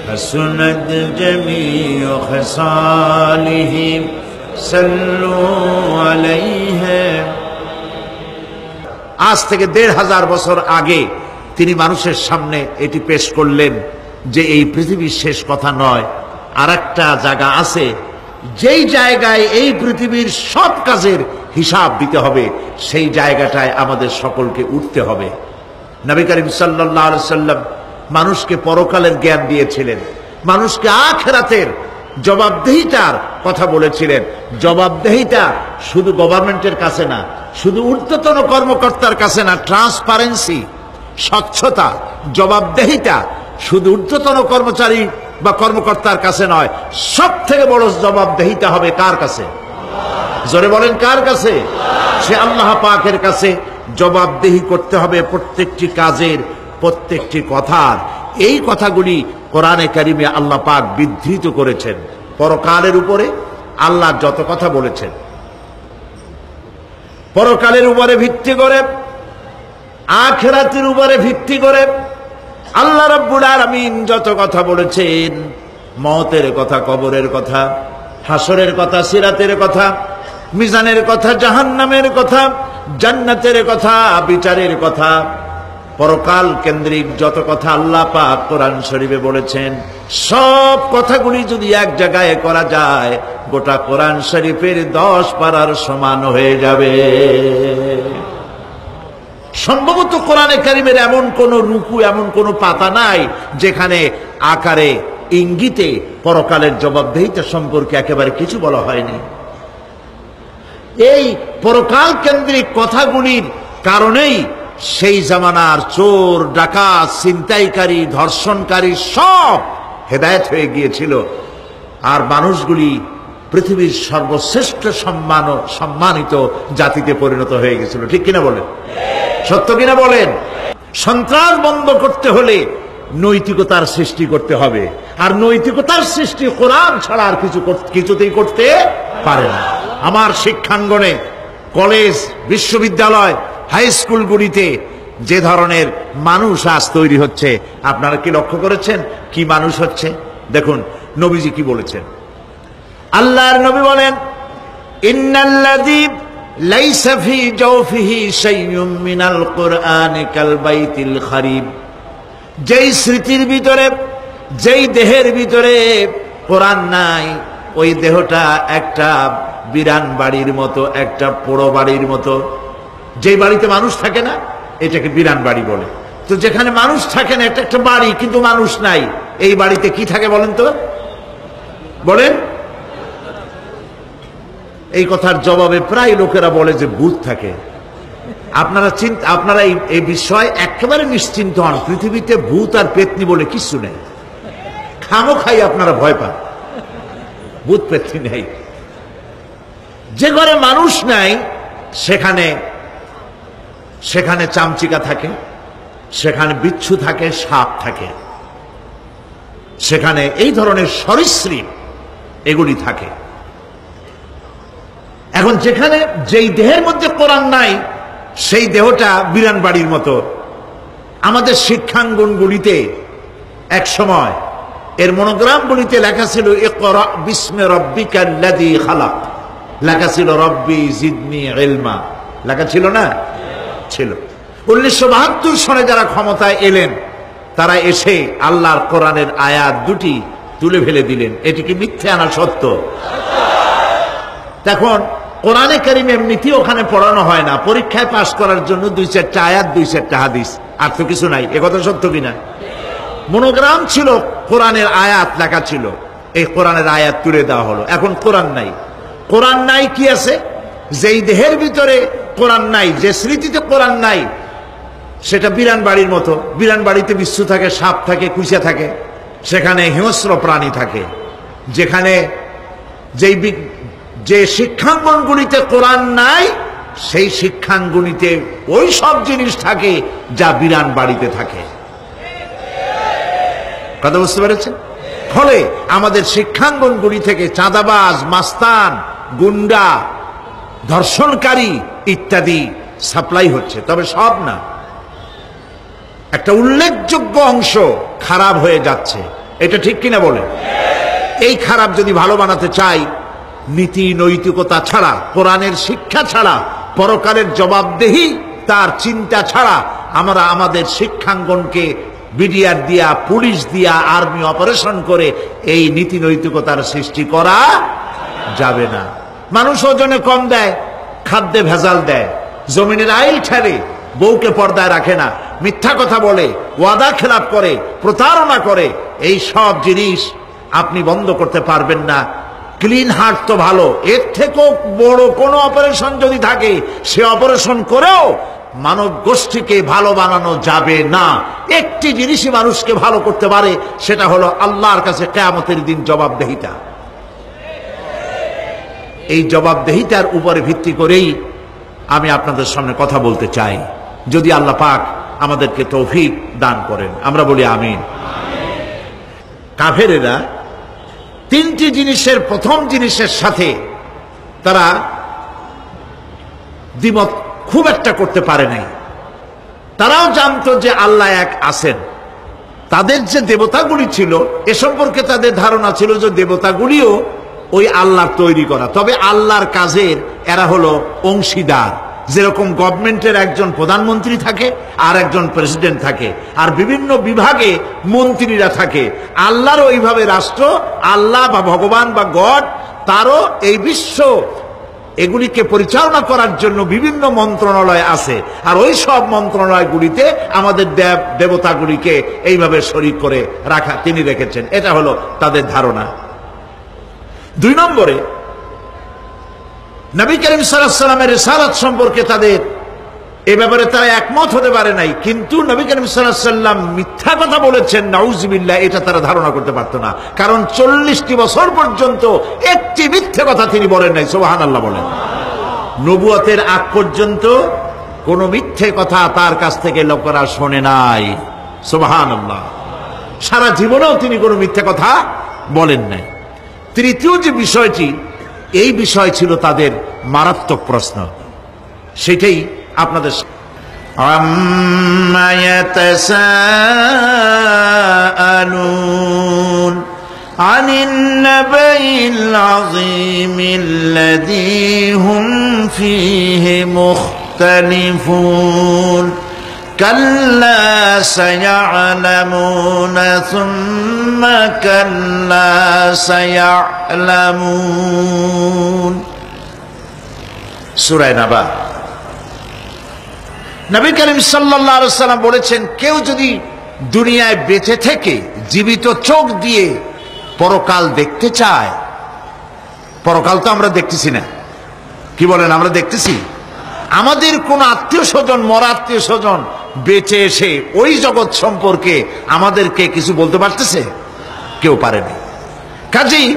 حسنت جميع خصاله صلوا عليه। আজ থেকে ১৫০০ বছর আগে তিনি মানুষের সামনে এটি পেশ করলেন যে এই পৃথিবীর শেষ কথা নয়, আর একটা জায়গা আছে যেই জায়গায় এই পৃথিবীর সব কাজের হিসাব দিতে হবে, সেই জায়গাটায় আমাদের সকলকে উঠতে হবে। নবী করিম সাল্লাল্লাহু আলাইহি সাল্লাম মানুষকে পরকালের জ্ঞান দিয়েছিলেন, মানুষকে আখিরাতের জবাবদেহিতার কথা বলেছিলেন। জবাবদেহিতা শুধু গভর্নমেন্টের কাছে না, শুধু ঊর্ধ্বতন কর্মকর্তার কাছে না, ট্রান্সপারেন্সি, স্বচ্ছতা, জবাবদেহিতা শুধু ঊর্ধ্বতন কর্মচারী বা কর্মকর্তার কাছে নয়, সব থেকে বড় জবাবদেহিতা হবে কার কাছে? জোরে বলেন, কার কাছে? সে আল্লাহ পাকের কাছে জবাবদেহি করতে হবে প্রত্যেকটি কাজের, প্রত্যেকটি কথার। এই কথাগুলি কোরআনে কারিমে আল্লাহ পাক বিধৃত করেছেন। পরকালের উপরে আল্লাহ যত কথা বলেছেন, পরকালের উপরে ভিত্তি করে, আখিরাতের উপরে ভিত্তি করে আল্লাহ রাব্বুল আলামিন যত কথা বলেছেন, মওতের কথা, কবরের কথা, হাসরের কথা, সিরাতের কথা, মিজানের কথা, জাহান্নামের কথা, জান্নাতের কথা, বিচারের কথা, পরকাল কেন্দ্রিক যত কথা আল্লাহ পাক কোরআন শরীফে বলেছেন, সব কথাগুলি যদি এক জায়গায় করা যায়, গোটা কোরআন শরীফের 10 পারার সমান হয়ে যাবে। সম্ভবত কোরআনে কারিমের এমন কোন রুকু, এমন কোন পাতা নাই যেখানে আকারে ইঙ্গিতে পরকালের জবাবদেহিতা সম্পর্কে একেবারে কিছু বলা হয়নি। এই পরকাল কেন্দ্রিক কথাগুলির কারণেই সেই জামানার চোর, ডাকাত, ছিনতাইকারী, ধর্ষণকারী সব হেদায়েত হয়ে গিয়েছিল, আর মানুষগুলি পৃথিবীর সর্বশ্রেষ্ঠ সম্মানিত জাতিতে পরিণত হয়ে গেছিল। ঠিক কিনা বলেন? সত্য কিনা বলেন? সন্ত্রাস বন্ধ করতে হলে নৈতিকতার সৃষ্টি করতে হবে, আর নৈতিকতার সৃষ্টি কোরআন ছাড়া আর কিছুতেই করতে পারে না। আমার শিক্ষাঙ্গনে, কলেজ, বিশ্ববিদ্যালয়, হাই স্কুলগুলিতে যে ধরনের মানুষ আজ তৈরি হচ্ছে, আপনারা কি লক্ষ্য করেছেন কি মানুষ হচ্ছে? দেখুন নবীজি কি বলেছেন। আল্লাহর নবী বলেন, ইন্নাল্লাযী লাইসা ফি জাওফিহি শাইউম মিনাল কুরআনি কাল বাইতিল খারিব। যেই স্মৃতির ভিতরে, যেই দেহের ভিতরে কোরআন নাই, ওই দেহটা একটা বিরান বাড়ির মতো, একটা পোড়ো বাড়ির মতো। যেই বাড়িতে মানুষ থাকে না, এটাকে বিরান বাড়ি বলে। তো যেখানে মানুষ থাকে না, এটা একটা বাড়ি কিন্তু মানুষ নাই, এই বাড়িতে কি থাকে বলেন তো? বলেন। এই কথার জবাবে প্রায় লোকেরা বলে যে ভূত থাকে। আপনারা এই বিষয়ে একেবারে নিশ্চিন্ত হন, পৃথিবীতে ভূত আর পেতনি বলে কিছু নেই। খামোখাই আপনারা ভয় পান, ভূত পেতনি নেই। যে ঘরে মানুষ নাই সেখানে চামচিকা থাকে, সেখানে বিচ্ছু থাকে, সাপ থাকে, সেখানে এই ধরনের সরীসৃপ এগুলি থাকে। এখন যেখানে যেই দেহের মধ্যে কোরআন নাই, সেই দেহটা বিরান বাড়ির মতো। আমাদের শিক্ষাঙ্গনগুলিতে এক সময় এর মনোগ্রামগুলিতে লেখা ছিল, ইকরা বিস্মি রাব্বিকাল্লাযী খালাক, লেখা ছিল রব্বি জিদনি ইলমা, লেখা ছিল না? ছিল। 1972 সনে যারা ক্ষমতায় এলেন, তারা এসে আল্লাহর কোরআনের আয়াত দুটি তুলে ফেলে দিলেন। এটি কি মিথ্যা না সত্য? এখন কোরআনে কারিম এমনিতেই ওখানে পড়ানো হয় না, পরীক্ষায় পাশ করার জন্য 2-4টা আয়াত, 2-4টা হাদিস, আর তো কিছু নাই। একথা সত্য কিনা? মনোগ্রাম ছিল, কোরআনের আয়াত লেখা ছিল, এই কোরআনের আয়াত তুলে দেওয়া হলো। এখন কোরআন নাই। কোরআন নাই কি আছে? যেই দেহের ভিতরে কোরআন নাই, যে স্মৃতিতে কোরআন নাই, সেটা বিরান বাড়ির মতো। বিরান বাড়িতে বিচ্ছু থাকে, সাপ থাকে, কুইচা থাকে, সেখানে হিংস্র প্রাণী থাকে। যেখানে যে শিক্ষাঙ্গনগুলিতে কোরআন নাই, সেই শিক্ষাঙ্গনিতে ওই সব জিনিস থাকে যা বিরান বাড়িতে থাকে। কথা বুঝতে পেরেছেন? ফলে আমাদের শিক্ষাঙ্গনগুলি থেকে চাঁদাবাজ, মাস্তান, গুন্ডা, ধর্ষণকারী ইত্যাদি সাপ্লাই হচ্ছে, তবে সব না। একটা উল্লেখযোগ্য অংশ খারাপ হয়ে যাচ্ছে। এটা ঠিক কিনা বলেন? এই খারাপ যদি ভালো বানাতে চাই, নীতি নৈতিকতা ছাড়া, কোরআনের শিক্ষা ছাড়া, পরকালের জবাবদেহি তার চিন্তা ছাড়া আমরা আমাদের শিক্ষাঙ্গনকে বিডিআর দিয়া, পুলিশ দিয়া, আর্মি অপারেশন করে এই নীতি নৈতিকতার সৃষ্টি করা যাবে না। মানুষ ওজনে কম দেয়, খাদ্যে ভেজাল দেয়, জমিনের আইল ঠেলে, বউকে পর্দায় রাখে না, মিথ্যা কথা বলে, ওয়াদা খেলাপ করে, প্রতারণা করে। এই সব জিনিস আপনি বন্ধ করতে পারবেন না। ক্লিন হার্ট তো ভালো, এর থেকেও বড় কোন অপারেশন যদি থাকে, সে অপারেশন করেও মানব গোষ্ঠীকে ভালো বানানো যাবে না। একটি জিনিসই মানুষকে ভালো করতে পারে, সেটা হলো আল্লাহর কাছে কিয়ামতের দিন জবাবদেহিতা। এই জবাবদেহিতার উপরে ভিত্তি করেই আমি আপনাদের সামনে কথা বলতে চাই, যদি আল্লাহ পাক আমাদেরকে তৌফিক দান করেন। আমরা বলি আমিন। কাফেরেরা তিনটি জিনিসের প্রথম জিনিসের সাথে তারা দ্বিমত খুব একটা করতে পারে নাই। তারাও জানতো যে আল্লাহ এক আছেন। তাদের যে দেবতাগুলি ছিল এ সম্পর্কে তাদের ধারণা ছিল যে দেবতাগুলিও ওই আল্লাহর তৈরি করা, তবে আল্লাহর কাজের এরা হলো অংশীদার। যেরকম গভর্নমেন্টের একজন প্রধানমন্ত্রী থাকে আর একজন প্রেসিডেন্ট থাকে, আর বিভিন্ন বিভাগে মন্ত্রীরা থাকে, আল্লাহরও ওইভাবে রাষ্ট্র, আল্লাহ বা ভগবান বা গড, তারও এই বিশ্ব এগুলিকে পরিচালনা করার জন্য বিভিন্ন মন্ত্রণালয় আছে, আর ওই সব মন্ত্রণালয়গুলিতে আমাদের দেব দেবতাগুলিকে এইভাবে শরীক করে রাখা তিনি রেখেছেন। এটা হলো তাদের ধারণা। দুই নম্বরে, নবী করিম সাল্লাল্লাহু আলাইহি ওয়াসাল্লামের রিসালাত সম্পর্কে তাদের এ ব্যাপারে তারা একমত হতে পারে নাই, কিন্তু নবী করিম সাল্লাল্লাহু আলাইহি ওয়াসাল্লাম মিথ্যা কথা বলেছেন, নাউযুবিল্লাহ, এটা তারা ধারণা করতে পারত না। কারণ 40টি বছর পর্যন্ত একটি মিথ্যা কথা তিনি বলেন নাই। সুবহানাল্লাহ বলেন। নবুয়তের আগ পর্যন্ত কোনো মিথ্যে কথা তার কাছ থেকে লোকেরা শোনে নাই। সুবহানাল্লাহ। সারা জীবনেও তিনি কোনো মিথ্যা কথা বলেন নাই। তৃতীয় যে বিষয়টি, এই বিষয় ছিল তাদের মারাত্মক প্রশ্ন, সেটাই আপনাদের আম্মা ইয়াতাসাআলুন আনিন নাবাইল আযীমিল্লাযী হুম ফীহি মুখতালিফুন কাল্লা সায়া'লামুনা সুম্মা কাল্লা সায়া'লামুন। সূরা নাবা। নবী করিম সাল্লাল্লাহু আলাইহি ওয়াসাল্লাম বলেছেন, কেউ যদি দুনিয়ায় বেঁচে থেকে জীবিত চোখ দিয়ে পরকাল দেখতে চায়, পরকাল তো আমরা দেখতেছি না, কি বলেন? আমরা দেখতেছি? আমাদের কোন আত্মীয় স্বজন, মরা আত্মীয় স্বজন বেঁচে এসে ওই জগৎ সম্পর্কে আমাদেরকে কিছু বলতে পারতেছে? কেউ পারেনি। কাজেই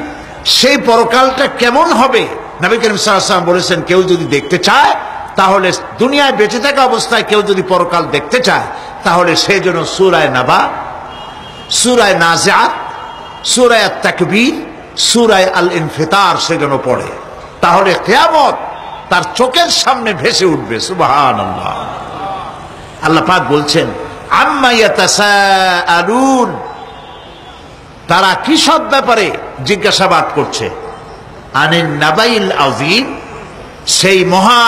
সেই পরকালটা কেমন হবে, নবী করিম সাল্লাল্লাহু আলাইহি ওয়াসাল্লাম বলেছেন, কেউ যদি দেখতে চায়, তাহলে দুনিয়ায় বেঁচে থাকা অবস্থায় কেউ যদি পরকাল দেখতে চায়, তাহলে সে যেন সূরা নাবা, সূরা নাজিআত, সূরা তাকবীর, সূরা আল ইনফিতার সে যেন পড়ে। তাহলে কিয়ামত তার চোখের সামনে ভেসে উঠবে। সুবহানাল্লাহ। আল্লাহ পাক বলছেন, আম্মা ইয়াতাসাআলুন, তারা কি সব ব্যাপারে জিজ্ঞাসাবাদ করছে? আনিন নাবাইল আযীম, সেই মহা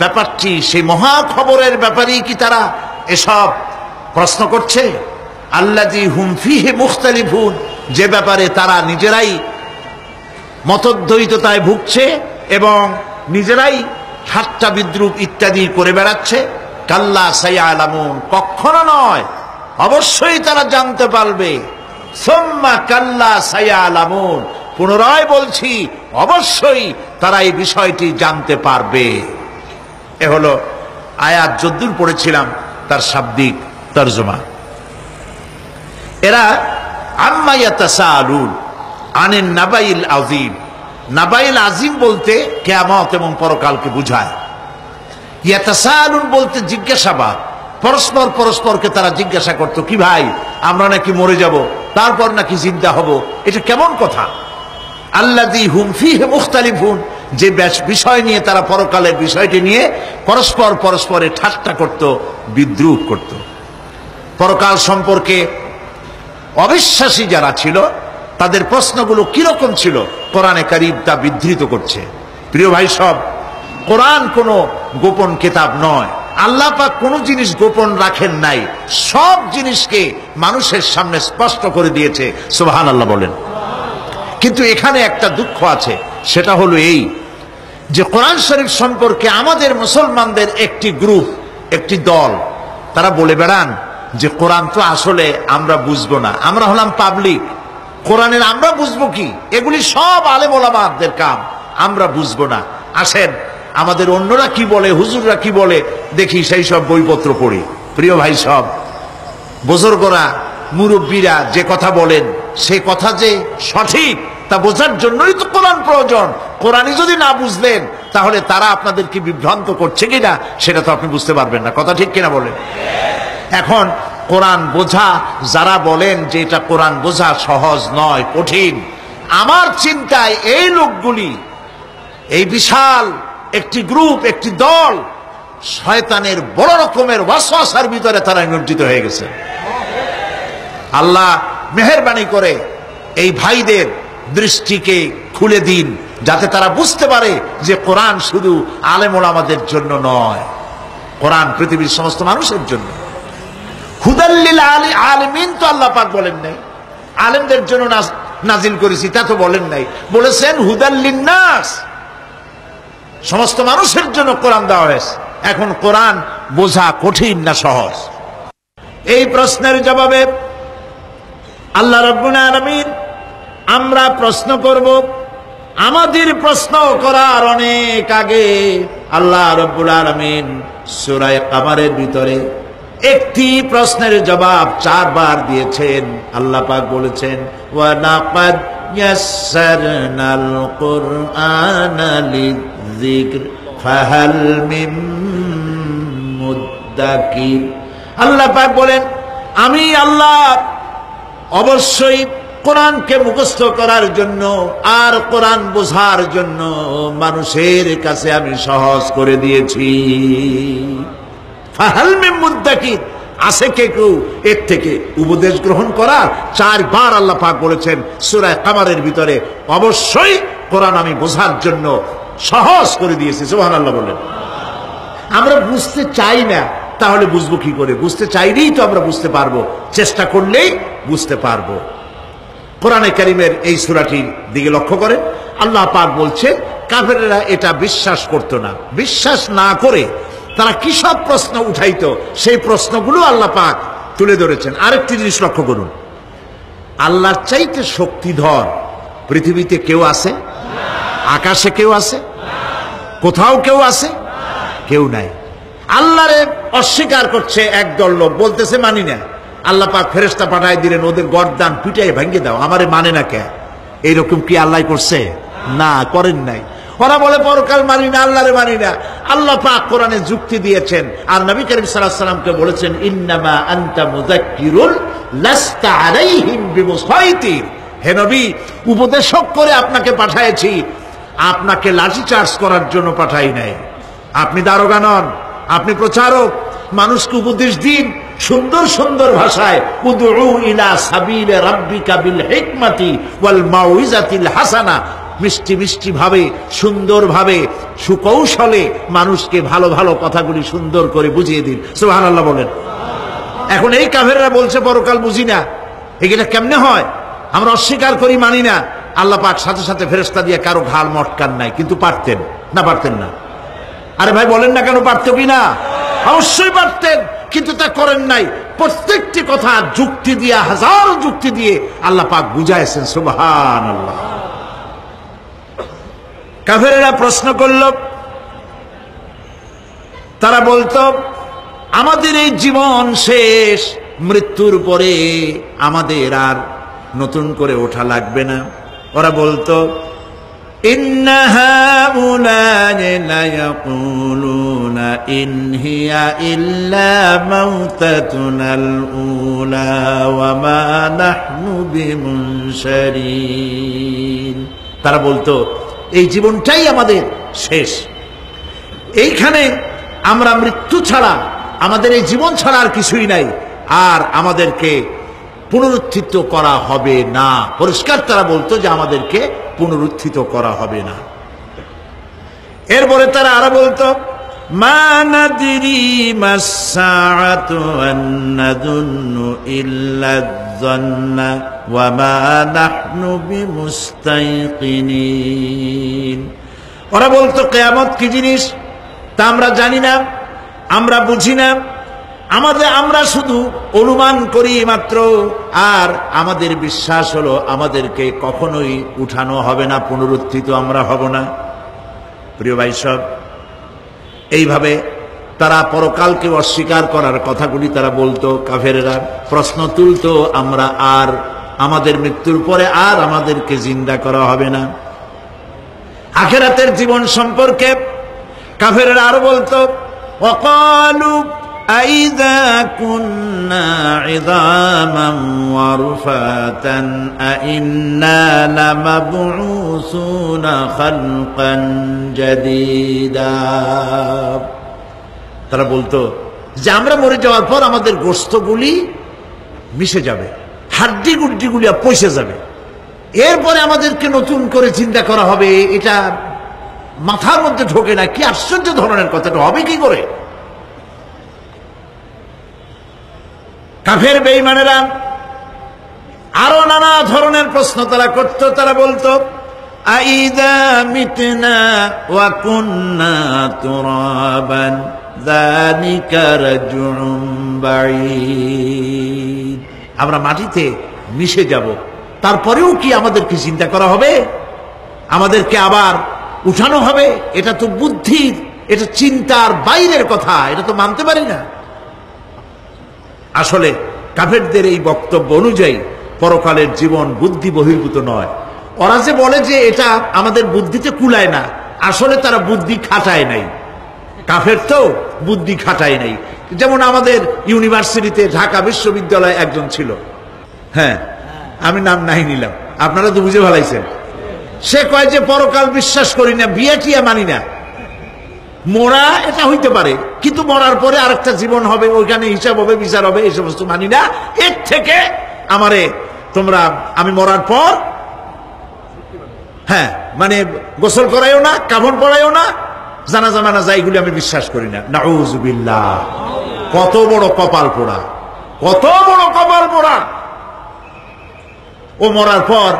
ব্যাপারটি, সেই মহা খবরের ব্যাপারেই কি তারা এসব প্রশ্ন করছে? আল্লাযী হুম ফীহি মুখতালিফুন, যে ব্যাপারে তারা নিজেরাই মতদ্বৈততায় ভুগছে এবং নিজেরাই ঠাট্টা বিদ্রুপ ইত্যাদি করে বেড়াচ্ছে। কাল্লা সায়া'লামুন, কখনো নয়, অবশ্যই তারা জানতে পারবে। সুম্মা কাল্লা সায়া'লামুন, পুনরায় বলছি, অবশ্যই তারা এই বিষয়টি জানতে পারবে। এ হলো আয়াত যদ্দূর পড়েছিলাম তার শাব্দিক তরজমা। এরা আম্মা ইয়াতাসাআলুন আনিন নাবাইল আযীম, নাবাইল আযীম বলতে কিয়ামত এবং পরকালকে বুঝায়। ইয়াতাসাআলুন বলতে জিজ্ঞাসাবাদ। পরস্পর পরস্পরকে তারা জিজ্ঞাসা করত, কি ভাই, আমরা নাকি মরে যাব, তারপর নাকি জিন্দা হব, এটা কেমন কথা? আল্লাযী হুম ফীহি মুখতালিফুন, যে বিষয় নিয়ে তারা পরকালের বিষয়টি নিয়ে পরস্পর পরস্পরে ঠাট্টা করত, বিদ্রুপ করত। পরকাল সম্পর্কে অবিশ্বাসী যারা ছিল তাদের প্রশ্নগুলো কিরকম ছিল, কোরআনে কারীম তা বিধৃত করছে। প্রিয় ভাই সব, কোরআন কোনো গোপন কিতাব নয়। আল্লাহ পাক কোনো জিনিস গোপন রাখেন নাই, সব জিনিসকে মানুষের সামনে স্পষ্ট করে দিয়েছে। সুবহানাল্লাহ বলেন। কিন্তু এখানে একটা দুঃখ আছে, সেটা হলো এই যে কোরআন শরীফ সম্পর্কে আমাদের মুসলমানদের একটি গ্রুপ, একটি দল, তারা বলে বেড়ান যে কোরআন তো আসলে আমরা বুঝবো না, আমরা হলাম পাবলিক, কোরআনের আমরা বুঝবো কি, এগুলি সব আলেম ওলামাদের কাম, আমরা বুঝবো না। আসেন আমাদের অন্যরা কি বলে, হুজুররা কি বলে দেখি, সেই সব বইপত্র পড়ি। প্রিয় ভাই সব, বুজুর্গরা মুরব্বীরা যে কথা বলেন সে কথা যে সঠিক তা বোঝার জন্যই তো কোরআন প্রয়োজন। কোরআনই যদি না বুঝলেন তাহলে তারা আপনাদেরকে বিভ্রান্ত করছে কিনা সেটা তো আপনি বুঝতে পারবেন না। কথা ঠিক কিনা বলেন? এখন কোরআন বোঝা যারা বলেন যে এটা কোরআন বোঝা সহজ নয়, কঠিন, আমার চিন্তায় এই লোকগুলি, এই বিশাল একটি গ্রুপ, একটি দল, শয়তানের বড় রকমের ওয়াসওয়াসার ভিতরে তারা নিমজ্জিত হয়ে গেছে। আল্লাহ মেহেরবানি করে এই ভাইদের দৃষ্টিকে খুলে দিন, যাতে তারা বুঝতে পারে যে কোরআন শুধু আলেম ওলামাদের জন্য নয়, কোরআন পৃথিবীর সমস্ত মানুষের জন্য। হুদাল্লিল আলিমিন তো আল্লাহ পাক বলেন নাই আলেমদের জন্য নাজিল করেছি, তা তো বলেন নাই, বলেছেন হুদাল্লিন নাস, সমস্ত মানুষের জন্য কোরআন দেওয়া হয়েছে। এখন কোরআন বোঝা কঠিন না সহজ? এই প্রশ্নের জবাবে আল্লাহ রাব্বুল আলামিন, আমরা প্রশ্ন করব, আমাদের প্রশ্ন করার অনেক আগে আল্লাহ রাব্বুল আলামিন সূরা কামারের ভিতরে একটি প্রশ্নের জবাব 4 বার দিয়েছেন। আল্লাহ পাক বলেছেন, ওয়া লাকাদ ইয়াসসারনাল কুরআনা লিযিকর ফাহাল মিন মুদ্দাকির। আল্লাহ পাক বলেন, আমি আল্লাহ অবশ্যই কোরআনকে মুখস্থ করার জন্য আর কোরআন বোঝার জন্য মানুষের কাছে আমি সহজ করে দিয়েছি। ফাহাল মিন মুদ্দাকির, আছে কে কেউ এর থেকে উপদেশ গ্রহণ করার? 4 বার আল্লাহ পাক বলেছেন সূরা কামারের ভিতরে, অবশ্যই কোরআন আমি বোঝার জন্য সহজ করে দিয়েছি। সুবহানাল্লাহ বলেন। আমরা বুঝতে চাই না, তাহলে বুঝবো কি করে? বুঝতে চাইলেই তো আমরা বুঝতে পারবো, চেষ্টা করলেই বুঝতে পারবো। কোরআনে কারীমের এই সূরাটির দিকে লক্ষ্য করেন, আল্লাহ পাক বলছে কাফেরেরা এটা বিশ্বাস করতো না, বিশ্বাস না করে তারা কি সব প্রশ্ন উঠাইতো, সেই প্রশ্নগুলো আল্লাহ পাক তুলে ধরেছেন। আরেকটি জিনিস লক্ষ্য করুন, আল্লাহর চাইতে শক্তিধর পৃথিবীতে কেউ আছে? আকাশে কেউ আছে? কোথাও কেউ আছে? কেউ নাই। আল্লাহরে অস্বীকার করছে একদল লোক, বলতেছে মানি না। আল্লাহ পাক ফেরেশতা পাঠায় দিলেন, ওদের গর্দান পিটাই ভেঙে দাও, আমারে মানে না কে? এইরকম কি আল্লাহ করছে? না, করেন নাই। ওরা বলে পরকাল মানি না, আল্লাহরে মানি না। আল্লাহ পাক কোরআনে যুক্তি দিয়েছেন, আর নবী করিম সাল্লাল্লাহু আলাইহি ওয়াসাল্লামকে বলেছেন, ইন্নামা আনতা মুযাক্কিরুন লাস্তা আলাইহিম বিমুসাইতির। হে নবী, উপদেশক করে আপনাকে পাঠাইছি, আপনাকে লাঠিচার্জ করার জন্য পাঠাই নাই। আপনি দারোগা নন, আপনি প্রচারক, মানুষকে উপদেশ দিন সুন্দর সুন্দর ভাষায়। উদউ ইলা সাবিলি রাব্বিকা বিল হিকমাতি ওয়াল মাউইজাতিল হাসানা, মিষ্টি মিষ্টি ভাবে, সুন্দর ভাবে, সুকৌশলে মানুষকে ভালো ভালো কথাগুলি সুন্দর করে বুঝিয়ে দিন। সুবহানাল্লাহ বলেন। এখন এই কাফেররা বলছে পরকাল বুঝি না, এগুলা কেমনে হয়? আমরা অস্বীকার করি, মানি না। আল্লাহ পাক সাথে সাথে ফেরেশতা দিয়ে কারো ঘাড় মটকান নাই, কিন্তু পারতেন না? পারতেন না? আরে ভাই বলেন না কেন, পারতো কি না? অবশ্যই পারতেন, কিন্তু তা করেন নাই। প্রত্যেকটি কথা যুক্তি দিয়ে, হাজার যুক্তি দিয়ে আল্লাহ পাক বুঝাইছেন। সুবহানাল্লাহ। কাফেরেরা প্রশ্ন করল, তারা বলতো আমাদের এই জীবন শেষ, মৃত্যুর পরে আমাদের আর নতুন করে ওঠা লাগবে না। ওরা বলতো ইন্না হাউলানি লায়াকুলুনা ইন হিয়া ইল্লা মাউতাতুনাল উলা ওয়া মা নাহনু বিমুনশারিন। তারা বলতো এই জীবনটাই আমাদের শেষ, এইখানে আমরা মৃত্যু ছাড়া, আমাদের এই জীবন ছাড়া আর কিছুই নাই, আর আমাদেরকে পুনরুত্থিত করা হবে না। পরিষ্কার তারা বলতো যে আমাদেরকে পুনরুত্থিত করা হবে না। এরপরে তারা আরো বলতো মা নাদরি মাসসাআতু ওয়া নাযুন্নু ইল্লা যান্না ওয়া মা নাহনু বিমুস্তাইকিনিন। ওরা বলতো কিয়ামত কি জিনিস তা আমরা জানি না, আমরা বুঝি না, আমরা শুধু অনুমান করি মাত্র, আর আমাদের বিশ্বাস হলো আমাদেরকে কখনোই উঠানো হবে না, পুনরুত্থিত আমরা হব না। প্রিয় ভাই সব, এইভাবে তারা পরকালকে অস্বীকার করার কথাগুলি তারা বলতো। কাফেরেরা প্রশ্ন তুলতো আমরা আর আমাদের মৃত্যুর পরে আর আমাদেরকে জিন্দা করা হবে না। আখিরাতের জীবন সম্পর্কে কাফেরেরা আরো বলতো ওয়াকালু আইযা কুন্না ইযামান ওয়া রুফাতান আইন্না লামাবউসুনা খালকান জাদীদা। তারা বলতো যে আমরা মরে যাওয়ার পর আমাদের গোশতগুলি মিশে যাবে, হাড্ডি গুড্ডিগুলি পচে যাবে, এরপরে আমাদেরকে নতুন করে চিন্তা করা হবে। এটা মাথার মধ্যে ঢোকে না, কি আশ্চর্য ধরনের কথাটা হবে কি করে? কাফের বেঈমানেরা আরো নানা ধরনের প্রশ্ন তারা করত। তারা বলতো আইযা মিতনা ওয়া কুন্না তুরাবান যালিকা রাজউন বাঈদ। আমরা মাটিতে মিশে যাব, তারপরেও কি আমাদেরকে চিন্তা করা হবে, আমাদেরকে আবার উঠানো হবে? এটা তো বুদ্ধির, এটা চিন্তার বাইরের কথা, এটা তো মানতে পারি না। আসলে কাফেরদের এই বক্তব্য অনুযায়ী পরকালের জীবন বুদ্ধি বহির্ভূত নয়। ওরা যে বলে যে এটা আমাদের বুদ্ধিতে কুলায় না, আসলে তারা বুদ্ধি খাটায় নাই। কাফের তো বুদ্ধি খাটায় নাই। যেমন আমাদের ইউনিভার্সিটিতে ঢাকা বিশ্ববিদ্যালয়ে একজন ছিল, হ্যাঁ আমি নাম নাই নিলাম, আপনারা তো বুঝে ভালাইছেন। সে কয় যে পরকাল বিশ্বাস করি না, বিয়ে টিয়া মানি না, মরা এটা হইতে পারে কিন্তু মরার পরে আরেকটা জীবন হবে, ওইখানে হিসাব হবে, বিচার হবে, এই সমস্ত মানি না। এর থেকে আমারে তোমরা আমি মরার পর হ্যাঁ মানে গোসল করাইও না, কাফন পরাইও না, জানাজা মানাজা এগুলি আমি বিশ্বাস করি না। নাউযুবিল্লাহ। কত বড় কপাল পোড়া, কত বড় কপাল পোড়া! ও মরার পর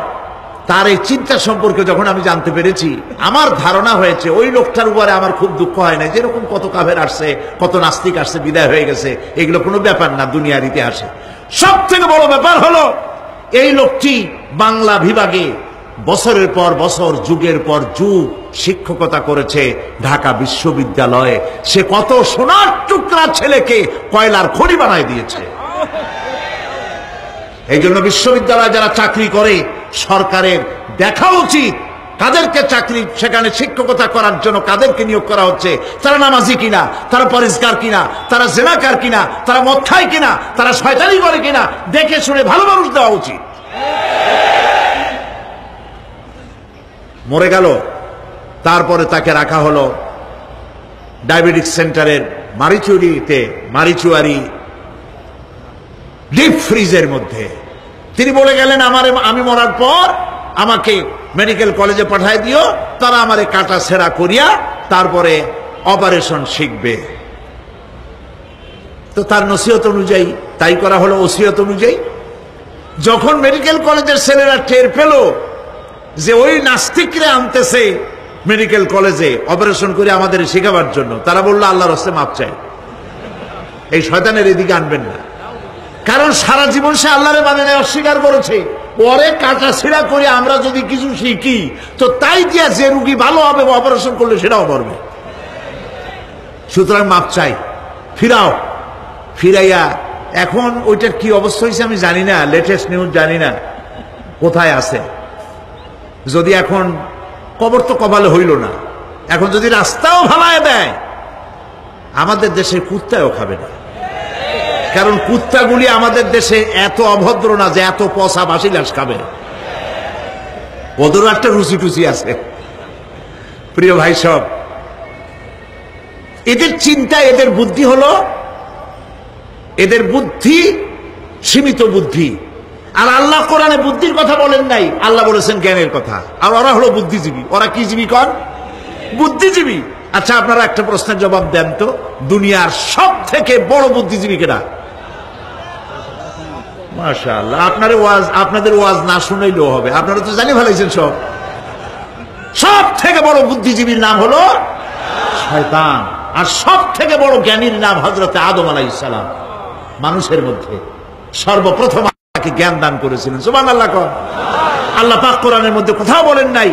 তার এই চিন্তা সম্পর্কে যখন আমি জানতে পেরেছি, আমার ধারণা হয়েছে ওই লোকটার উপরে আমার খুব দুঃখ হয় না। যেরকম কত কাফের আসছে, কত নাস্তিক আসছে, বিদায় হয়ে গেছে, এগুলো কোনো ব্যাপার না দুনিয়ার ইতিহাসে। সব থেকে বড় ব্যাপার হলো এই লোকটি বাংলা বিভাগে বছরের পর বছর, যুগের পর যুগ শিক্ষকতা করেছে ঢাকা বিশ্ববিদ্যালয়ে। সে কত সোনার টুকরা ছেলেকে কয়লার খড়ি বানায় দিয়েছে। এই জন্য বিশ্ববিদ্যালয়ে যারা চাকরি করে সরকারের দেখা উচিত কাদেরকে চাকরি, সেখানে শিক্ষকতা করার জন্য কাদেরকে নিয়োগ করা হচ্ছে, তারা নামাজি কিনা, তারা পরিষ্কার কিনা, তারা জেনাকার কিনা, তারা মদ খায় কিনা, তারা শয়তানি করে কিনা, দেখে শুনে ভালো মানুষ দেওয়া উচিত। মরে গেল, তারপরে তাকে রাখা হলো ডায়াবেটিক সেন্টারের মারিচুয়ারি ডিপ ফ্রিজের মধ্যে। তিনি বলে গেলেন আমি মরার পর আমাকে মেডিকেল কলেজে পাঠায় দিও, তারা আমারে কাটা ছেঁড়া করিয়া তারপরে অপারেশন শিখবে। তো তার নসিহত অনুযায়ী তাই করা হলো, ওসিয়ত অনুযায়ী। যখন মেডিকেল কলেজের ছেলেরা টের পেল যে ওই নাস্তিকরে আনতেছে মেডিকেল কলেজে অপারেশন করে আমাদের শেখাবার জন্য, তারা বললো আল্লাহর রাস্তে মাপ চাই, এই শয়তানের এদিকে আনবেন না। কারণ সারা জীবন সে আল্লাহরে মানে না, অস্বীকার করেছে। পরে কাটা ছিঁড়া করে আমরা যদি কিছু শিখি তো তাই দিয়া যে রুগী ভালো হবে অপারেশন করলে সেটাও করবে। সুতরাং মাপ চাই, ফিরাও। ফিরাইয়া এখন ওইটার কি অবস্থা হয়েছে আমি জানি না, লেটেস্ট নিউজ জানি না কোথায় আছে। যদি এখন কবর তো কপালে হইল না, এখন যদি রাস্তাও ভালায় দেয় আমাদের দেশের কুত্তাও খাবে না। কারণ কুত্তাগুলি আমাদের দেশে এত অভদ্র না যে এত পচা বাসি লাশ খাবে, ওদেরও একটা রুচি টুচি আছে। প্রিয় ভাই সব, এদের চিন্তা, এদের বুদ্ধি হলো, এদের বুদ্ধি সীমিত বুদ্ধি। আর আল্লাহ কোরআনে বুদ্ধির কথা বলেন নাই, আল্লাহ বলেছেন জ্ঞানের কথা। আর ওরা হলো বুদ্ধিজীবী। ওরা কি জীবী কন? বুদ্ধিজীবী। আচ্ছা, আপনারা একটা প্রশ্নের জবাব দেন তো, দুনিয়ার সব থেকে বড় বুদ্ধিজীবী কেডা? মাশাআল্লাহ, আপনাদের ওয়াজ না শুনাইলেও হবে, আপনারা তো জানি ফেলাইছেন সব। সব থেকে বড় বুদ্ধিজীবীর নাম হলো শয়তান। আর সব থেকে বড় জ্ঞানীর নাম হযরত আদম আলাইহিস সালাম। মানুষের মধ্যে সর্বপ্রথম আল্লাহকে জ্ঞান দান করেছিলেন। সুবহানাল্লাহ। আল্লাহ পাক কোরআনের মধ্যে কোথাও বলেন নাই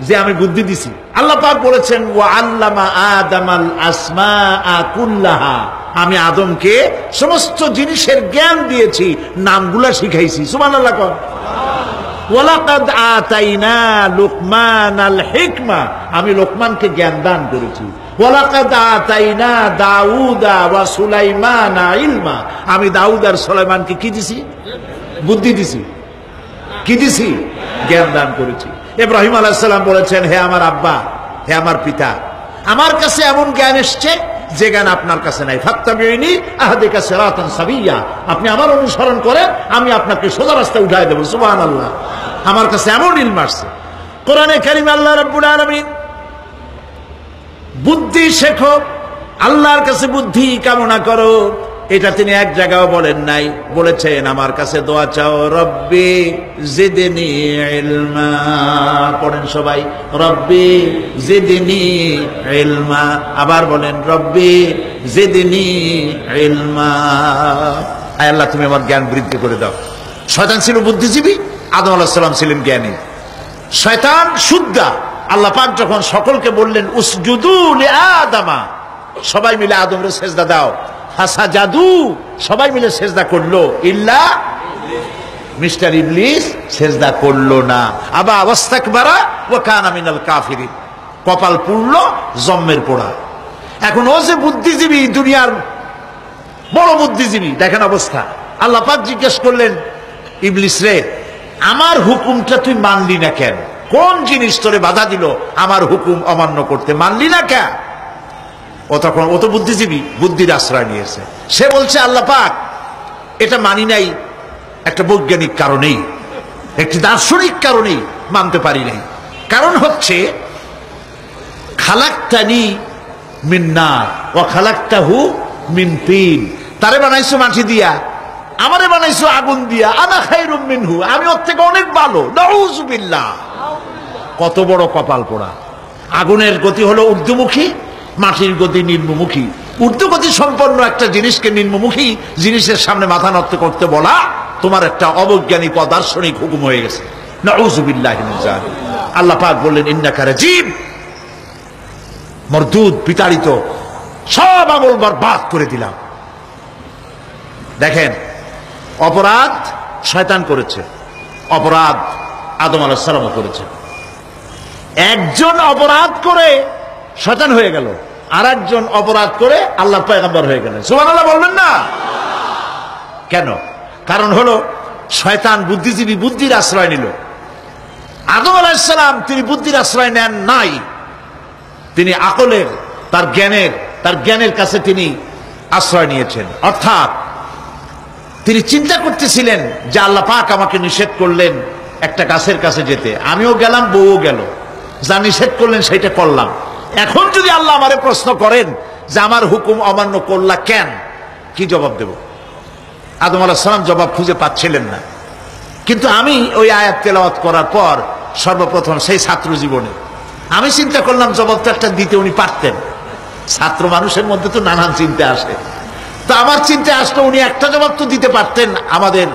যে আমি বুদ্ধি দিছি। আল্লাহ পাক বলেছেন ওয়া আল্লামা আদামাল আসমাআ কুল্লাহা, আমি আদমকে সমস্ত জিনিসের জ্ঞান দিয়েছি, নামগুলা শিখাইছি। সুবহানাল্লাহ। ওয়ালাকাদ আতাইনা লুকমানাল হিকমা, আমি লোকমানকে জ্ঞান দান করেছি। ওয়ালাকাদ আতাইনা দাউদা ওয়া সুলাইমানা ইলমা, আমি দাউদ আর সুলাইমানকে কি দিছি? বুদ্ধি দিছি। কি দিছি? জ্ঞান দান করেছি। ইব্রাহিম আলাইহিস সালাম বলেছেন, হে আমার আব্বা, হে আমার পিতা, আমার কাছে এমন জ্ঞান এসছে যে জ্ঞান আপনার কাছে নাই। ফাত্তাবিউনি আহদিকা সিরাতান সাবিয়্যা, আপনি আমার অনুসরণ করেন, আমি আপনাকে সোজা রাস্তায় উঠায় দেব। সুবহানাল্লাহ। আমার কাছে এমন ইলম আসছে। কোরআনে কারীমে আল্লাহ রাব্বুল আলামিন বুদ্ধি শেখো, আল্লাহর কাছে বুদ্ধি কামনা করো, এটা তিনি এক জায়গাও বলেন নাই। বলেছেন আমার কাছে দোয়া চাও, রব্বি জিদনি ইলমা। পড়েন সবাই, রব্বি জিদনি ইলমা। আবার বলেন, রব্বি জিদনি ইলমা। আয় আল্লাহ, তুমি আমার জ্ঞান বৃদ্ধি করে দাও। শয়তান ছিল বুদ্ধিজীবী, আদম আলাইহিস সালাম ছিলেন জ্ঞানী। শয়তান শুদ্ধা। আল্লাহ পাক যখন সকলকে বললেন উসজুদু লিআদামা, সবাই মিলে আদমরে সেজদা দাও, ফাসাজাদু, সবাই মিলে সেজদা করলো, ইল্লা মিস্টার ইবলিস সেজদা করলো না। আবা ওয়াস্তাকবারা ওয়া কানা মিনাল কাফিরিন, কপাল পুড়লো, জম্মের পোড়া। এখন ও যে বুদ্ধিজীবী, দুনিয়ার বড় বুদ্ধিজীবী, দেখেন অবস্থা। আল্লাহ পাক জিজ্ঞেস করলেন, ইবলিস রে, আমার হুকুমটা তুই মানলি না কেন? কোন জিনিস তোরে বাধা দিল আমার হুকুম অমান্য করতে? মানলি না কেন? ও তো বুদ্ধিজীবী, বুদ্ধির আশ্রয় নিয়েছে। সে বলছে, আল্লাহ পাক, এটা মানি নাই একটা বৈজ্ঞানিক কারণেই, একটি দার্শনিক কারণেই মানতে পারি নাই। কারণ হচ্ছে খালাকতানি মিন নার ওয়া খালাকতাহু মিন তিন, তারে বানাইছো মাটি দিয়া, আমারে বানাইছো আগুন দিয়া, আনা খায়রুম মিনহু, আমি ওর থেকে অনেক ভালো। নাউযুবিল্লাহ। কত বড় কপাল পোড়া। আগুনের গতি হলো ঊর্ধ্বমুখী, মাটির গতি নিম্নমুখী। ঊর্ধ্বগতি সম্পন্ন একটা জিনিসকে নিম্নমুখী জিনিসের সামনে মাথা নত করতে বলা তোমার একটা অবৈজ্ঞানিক অদার্শনিক হুকুম হয়ে গেছে। নাউযুবিল্লাহি মিন যালিক। আল্লাহ পাক বললেন, ইন্নাকা রাজীব, মরদুদ, বিতাড়িত, সব আমল বরবাদ করে দিলাম। দেখেন, অপরাধ শয়তান করেছে, অপরাধ আদম আলাইহিস সালাম করেছে। একজন অপরাধ করে শয়তান হয়ে গেল, আর একজন অপরাধ করে আল্লাহর পয়গম্বর হয়ে গেলেন। সুবহানাল্লাহ বলবেন না? কেন? কারণ হলো শয়তান বুদ্ধিজীবী, বুদ্ধির আশ্রয় নিল। আদম আলাইহিস সালাম তিনি বুদ্ধির আশ্রয় নেন নাই, তিনি আকলের, তার জ্ঞানের কাছে তিনি আশ্রয় নিয়েছেন। অর্থাৎ তিনি চিন্তা করতেছিলেন যে আল্লাহ পাক আমাকে নিষেধ করলেন একটা গাছের কাছে যেতে, আমিও গেলাম, বউও গেল, যা নিষেধ করলেন সেটা করলাম। এখন যদি আল্লাহ আমারে প্রশ্ন করেন যে আমার হুকুম অমান্য করলা কেন, কি জবাব দেব? আদম আলাইহিস সালাম জবাব খুঁজে পাচ্ছিলেন না। কিন্তু আমি ওই আয়াত তেলাওয়াত করার পর সর্বপ্রথম সেই ছাত্র জীবনে আমি চিন্তা করলাম জবাবটা একটা দিতে উনি পারতেন। ছাত্র মানুষের মধ্যে তো নানান চিন্তা আসে, তো আমার চিন্তা আসলো উনি একটা জবাব তো দিতে পারতেন, আমাদের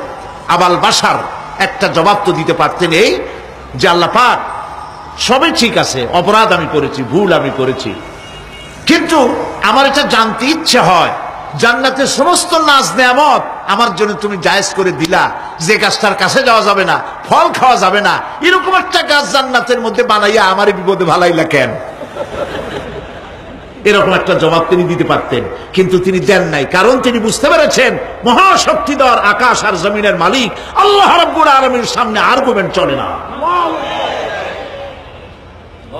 আবাল বাসার একটা জবাব তো দিতে পারতেন, এই যে আল্লাহ পাক সবই ঠিক আছে, অপরাধ আমি করেছি, ভুল আমি করেছি, কিন্তু আমার এটা জানতে ইচ্ছে হয় জান্নাতের সমস্ত নাজ নেয়ামত আমার জন্য তুমি জায়েজ করে দিলা, যে গাছটার কাছে যাওয়া যাবে না, ফল খাওয়া যাবে না, এরকম একটা গাছ জান্নাতের মধ্যে বানাইয়া আমারই বিপদে ভালাইলা কেন? এরকম একটা জবাব তিনি দিতে পারতেন, কিন্তু তিনি দেন নাই। কারণ তিনি বুঝতে পেরেছেন মহাশক্তিধর আকাশ আর জমিনের মালিক আল্লাহ রাব্বুল আলামিনের সামনে আর্গুমেন্ট চলে না,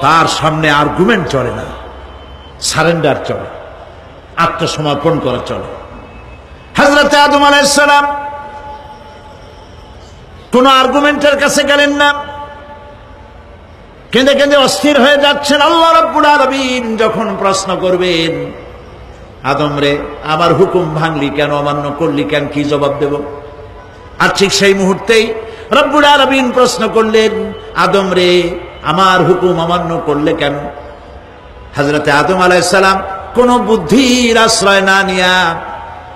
তার সামনে আর্গুমেন্ট চলে না, সারেন্ডার চলে, আত্মসমর্পণ করা চলে। হযরত আদম আলাইহিস সালাম কোন আর্গুমেন্টের কাছে গেলেন না, কেঁদে কেঁদে অস্থির হয়ে যাচ্ছেন। আল্লাহ রাব্বুল আলামিন যখন প্রশ্ন করবেন, আদম রে আমার হুকুম ভাঙলি কেন, অমান্য করলি কেন, কি জবাব দেব? আর ঠিক সেই মুহূর্তেই রব্বুল আলামিন প্রশ্ন করলেন, আদম রে আমার হুকুম অমান্য করলে কেন? হযরতে আদম আলাইহিস সালাম কোন বুদ্ধির আশ্রয় না নিয়া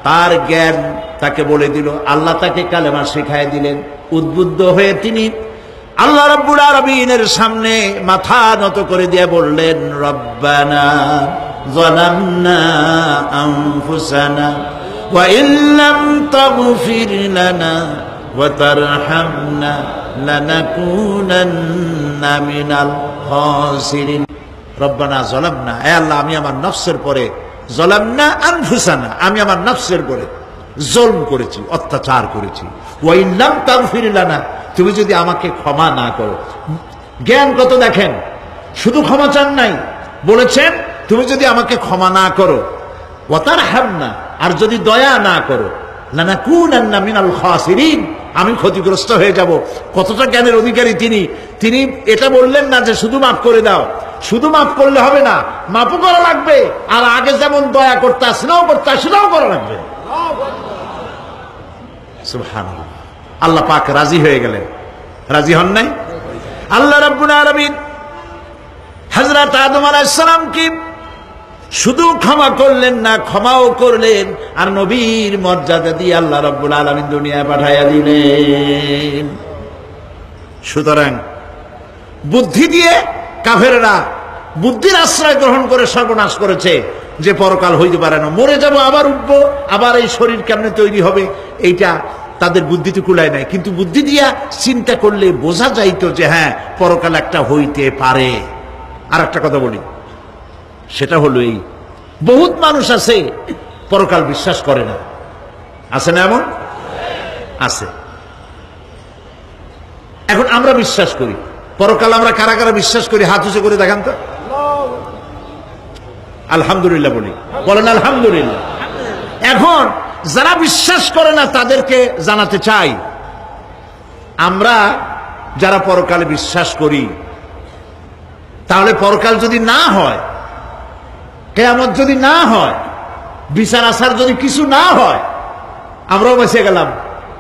তার জ্ঞান তাকে বলে দিল, আল্লাহ তাকে কালেমা শিখায় দিলেন। উদ্বুদ্ধ হয়ে তিনি আল্লাহ রাব্বুল আলামিনের সামনে মাথা নত করে দিয়ে বললেন, রব্বানা যালামনা আনফুসানা ওয়া ইল্লাম তাগফির লানা ওয়া তারহামনা লানাকুনান্না মিনাল খাসিরিন। রব্বানা যালামনা, হে আল্লাহ আমি আমার নফসের পরে, যালামনা আনফুসানা আমি আমার নফসের পরে জুলম করেছি, অত্যাচার করেছি। ওয়া ইল্লাম তাগফির লানা, তুমি যদি আমাকে ক্ষমা না করো। জ্ঞান কত দেখেন, শুধু ক্ষমা চান নাই, বলেছেন তুমি যদি আমাকে ক্ষমা না করো, ওয়া তারহামনা আর যদি দয়া না করো, লানাকুনান্না মিনাল খাসিরিন আমি ক্ষতিগ্রস্ত হয়ে যাব। কতটা জ্ঞানের অধিকারী তিনি! তিনি এটা বললেন না যে শুধু মাফ করে দাও, শুধু মাফ করলে হবে না, মাফও করা লাগবে, আর আগে যেমন দয়া করতে আসলেও করতে সেটাও করা লাগবে। সুবহানাল্লাহ। আল্লাহ পাক রাজি হয়ে গেলেন, রাজি হন নাই? আল্লাহ রাব্বুল আলামিন হযরত আদম আলাইহিস সালামকে শুধু ক্ষমা করলেন না, ক্ষমাও করলেন, আর নবীর মর্যাদা দিয়ে আল্লাহ রাব্বুল আলামিন দুনিয়ায় পাঠাইয়া দিলেন। সুতরাং বুদ্ধি দিয়ে কাফেররা বুদ্ধির আশ্রয় গ্রহণ করে সর্বনাশ করেছে, যে পরকাল হইতে পারে না, মরে যাব আবার উঠবো, আবার এই শরীর কেমনে তৈরি হবে, এইটা তাদের বুদ্ধিতে কুলায় নাই। কিন্তু বুদ্ধি দিয়া চিন্তা করলে বোঝা যাইতো যে হ্যাঁ পরকাল একটা হইতে পারে। আর একটা কথা বলি, সেটা হলো এই, বহুত মানুষ আছে পরকাল বিশ্বাস করে না, আছে না? এমন আছে। এখন আমরা বিশ্বাস করি পরকাল, আমরা কারা কারা বিশ্বাস করি হাত উঁচু করে দেখান তো। আলহামদুলিল্লাহ বলি, বলেন আলহামদুলিল্লাহ। এখন যারা বিশ্বাস করে না তাদেরকে জানাতে চাই, আমরা যারা পরকালে বিশ্বাস করি, তাহলে পরকাল যদি না হয়, কিয়ামত যদি না হয়, বিচার আচার যদি কিছু না হয়, আমরাও বেঁচে গেলাম,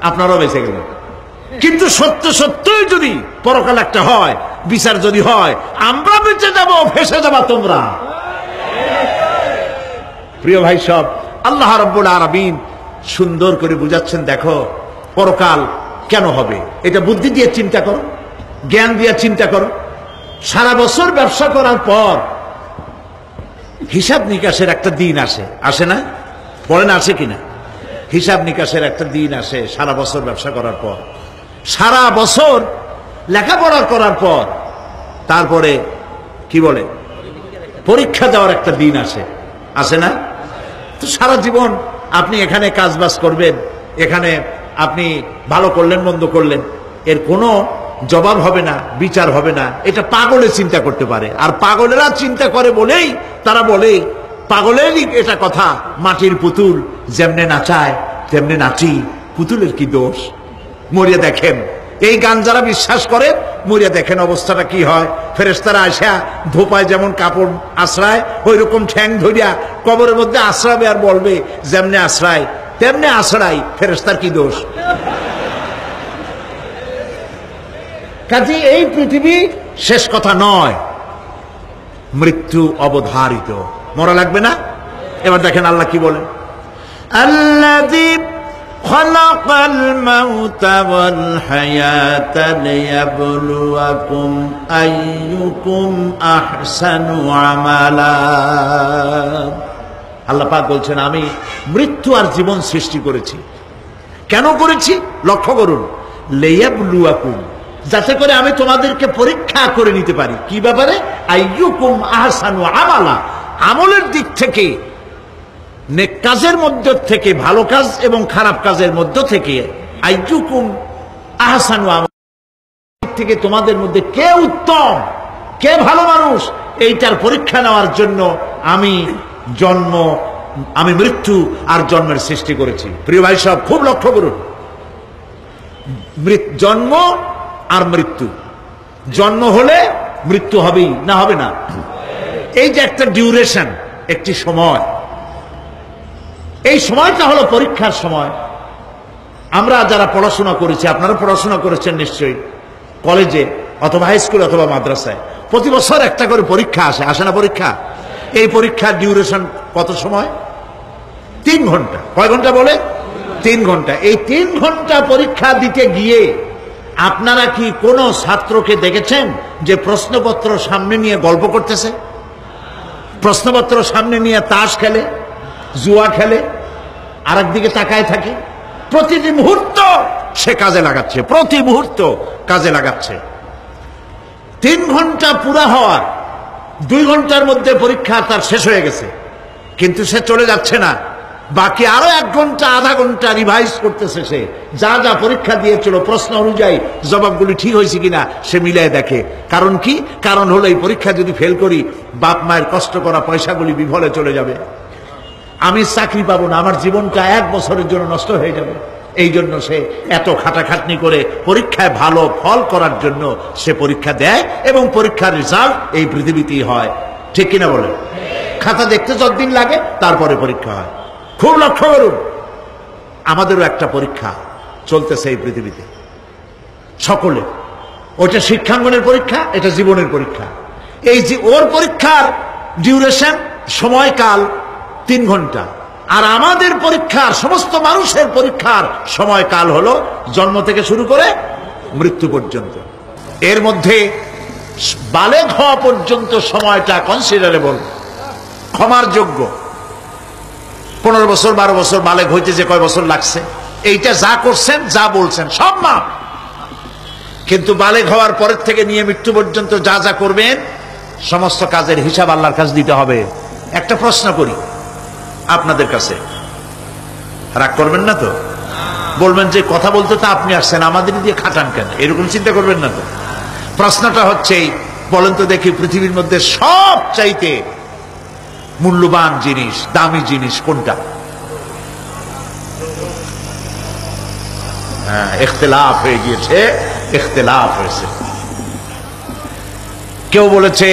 আপনারাও বেঁচে গেলেন। কিন্তু সত্য সত্যই যদি পরকাল একটা হয়, বিচার যদি হয়, আমরা বেঁচে যাব, ফেসে যাবা তোমরা। প্রিয় ভাই সব, আল্লাহ রাব্বুল আলামিন সুন্দর করে বুঝাচ্ছেন, দেখো পরকাল কেন হবে, এটা বুদ্ধি দিয়ে চিন্তা করো, জ্ঞান দিয়ে চিন্তা করো। সারা বছর ব্যবসা করার পর হিসাব নিকাশের একটা দিন আসে, আসে না? বলেন আসে কিনা? হিসাব নিকাশের একটা দিন আসে সারা বছর ব্যবসা করার পর, সারা বছর লেখাপড়া করার পর, তারপরে কি বলে পরীক্ষা দেওয়ার একটা দিন আসে, আসে না? তো সারা জীবন আপনি এখানে কাজবাজ করবেন, এখানে আপনি ভালো করলেন মন্দ করলেন, এর কোনো জবাব হবে না, বিচার হবে না। এটা পাগলে চিন্তা করতে পারে, আর পাগলেরা চিন্তা করে বলেই তারা বলে, পাগলেরই এটা কথা, মাটির পুতুল যেমনে নাচায় তেমনে নাচি, পুতুলের কি দোষ? মরিয়া দেখেন, এই গান যারা বিশ্বাস করে মরিয়া দেখেন অবস্থাটা কি হয়। ফেরেশতারা আসা ধোপায় যেমন কাপড় আশ্রায়, ওই রকম ঠ্যাং ধরিয়া কবরের মধ্যে আশ্রাবে, আর বলবে যেমনে আশ্রায় তেমনে আশ্রাই, ফেরেশতার কি দোষ? কাজে এই পৃথিবী শেষ কথা নয়, মৃত্যু অবধারিত, মরা লাগবে না। এবার দেখেন আল্লাহ কি বলেন, আল্লাযী খালাকাল মাউতা ওয়াল হায়াতা লিয়াবলুয়াকুম আইয়ুকুম আহসানু আমালা। আল্লাহ পাক বলছেন, আমি মৃত্যু আর জীবন সৃষ্টি করেছি। কেন করেছি? লক্ষ্য করুন, লিয়াবলুয়াকুম, যাতে করে আমি তোমাদেরকে পরীক্ষা করে নিতে পারি। কি ব্যাপারে? আইয়ুকুম আহসানু আমালা, আমলের দিক থেকে, নেক কাজের মধ্য থেকে, ভালো কাজ এবং খারাপ কাজের মধ্য থেকে, আইয়ুকুম আহসানু আমালা থেকে তোমাদের মধ্যে কে উত্তম, কে ভালো মানুষ, এইটার পরীক্ষা নেওয়ার জন্য আমি মৃত্যু আর জন্মের সৃষ্টি করেছি। প্রিয় ভাই সব, খুব লক্ষ্য করুন, জন্ম আর মৃত্যু। জন্ম হলে মৃত্যু হবেই, না হবে না? এই যে একটা ডিউরেশন, একটি সময়, এই সময়টা হলো পরীক্ষার সময়। আমরা যারা পড়াশোনা করেছি, আপনারা পড়াশোনা করেছেন নিশ্চয়ই, কলেজে অথবা হাই স্কুলে অথবা মাদ্রাসায় প্রতি বছর একটা করে পরীক্ষা আসে, আসে না পরীক্ষা? এই পরীক্ষার ডিউরেশন কত সময়? 3 ঘন্টা। কয় ঘন্টা বলে? 3 ঘন্টা। এই 3 ঘন্টা পরীক্ষা দিতে গিয়ে আপনারা কি কোনো ছাত্রকে দেখেছেন যে প্রশ্নপত্র সামনে নিয়ে গল্প করতেছে? প্রশ্নপত্র সামনে নিয়ে তাস খেলে, জুয়া খেলে, আর একদিকে তাকায় থাকে? প্রতিটি মুহূর্ত সে কাজে লাগাচ্ছে, প্রতি মুহূর্ত কাজে লাগাচ্ছে। 3 ঘন্টা পুরা হওয়ার 2 ঘন্টার মধ্যে পরীক্ষা তার শেষ হয়ে গেছে, কিন্তু সে চলে যাচ্ছে না, বাকি আরো 1 ঘন্টা আধা ঘন্টা রিভাইজ করতেছে। সে যা যা পরীক্ষা দিয়েছিল প্রশ্ন অনুযায়ী জবাবগুলি ঠিক হয়েছে কিনা সে মিলাই দেখে। কারণ কি? কারণ হলো এই পরীক্ষা যদি ফেল করি, বাপ মায়ের কষ্ট করা পয়সাগুলি বিফলে চলে যাবে, আমি চাকরি পাবো না, আমার জীবনটা 1 বছরের জন্য নষ্ট হয়ে যাবে। এই জন্য সে এত খাটাখাটনি করে পরীক্ষায় ভালো ফল করার জন্য সে পরীক্ষা দেয়, এবং পরীক্ষার রেজাল্ট এই পৃথিবীতেই হয়। ঠিক কিনা বলে? খাতা দেখতে যতদিন লাগে তারপরে পরীক্ষা হয়। খুব লক্ষ্য করুন, আমাদেরও একটা পরীক্ষা চলতেছে এই পৃথিবীতে, সকলে। ওটা শিক্ষাঙ্গনের পরীক্ষা, এটা জীবনের পরীক্ষা। এই যে ওর পরীক্ষার ডিউরেশন, সময়কাল 3 ঘন্টা, আর আমাদের পরীক্ষার, সমস্ত মানুষের পরীক্ষার সময়কাল হলো জন্ম থেকে শুরু করে মৃত্যু পর্যন্ত। এর মধ্যে বালেগ হওয়া পর্যন্ত সময়টা কনসিডারেবল, ক্ষমার যোগ্য। 15 বছর 12 বছর বালেগ হইতে যে কয় বছর লাগছে, এইটা যা করছেন যা বলছেন সব মাপ। কিন্তু বালেগ হওয়ার পরের থেকে নিয়ে মৃত্যু পর্যন্ত যা যা করবেন সমস্ত কাজের হিসাব আল্লাহর কাছে দিতে হবে। একটা প্রশ্ন করি আপনাদের কাছে, রাগ করবেন না তো? বলবেন যে কথা বলতে তো আপনি আসছেন, আমাদের দিয়ে খাটান কেন? এরকম চিন্তা করবেন না তো? প্রশ্নটা হচ্ছে, বলেন তো দেখি, পৃথিবীর মধ্যে সব চাইতে মূল্যবান জিনিস, দামি জিনিস কোনটা? হ্যাঁ, ইখতিলাফ হয়ে গিয়েছে, ইখতিলাফ হয়েছে। কেউ বলেছে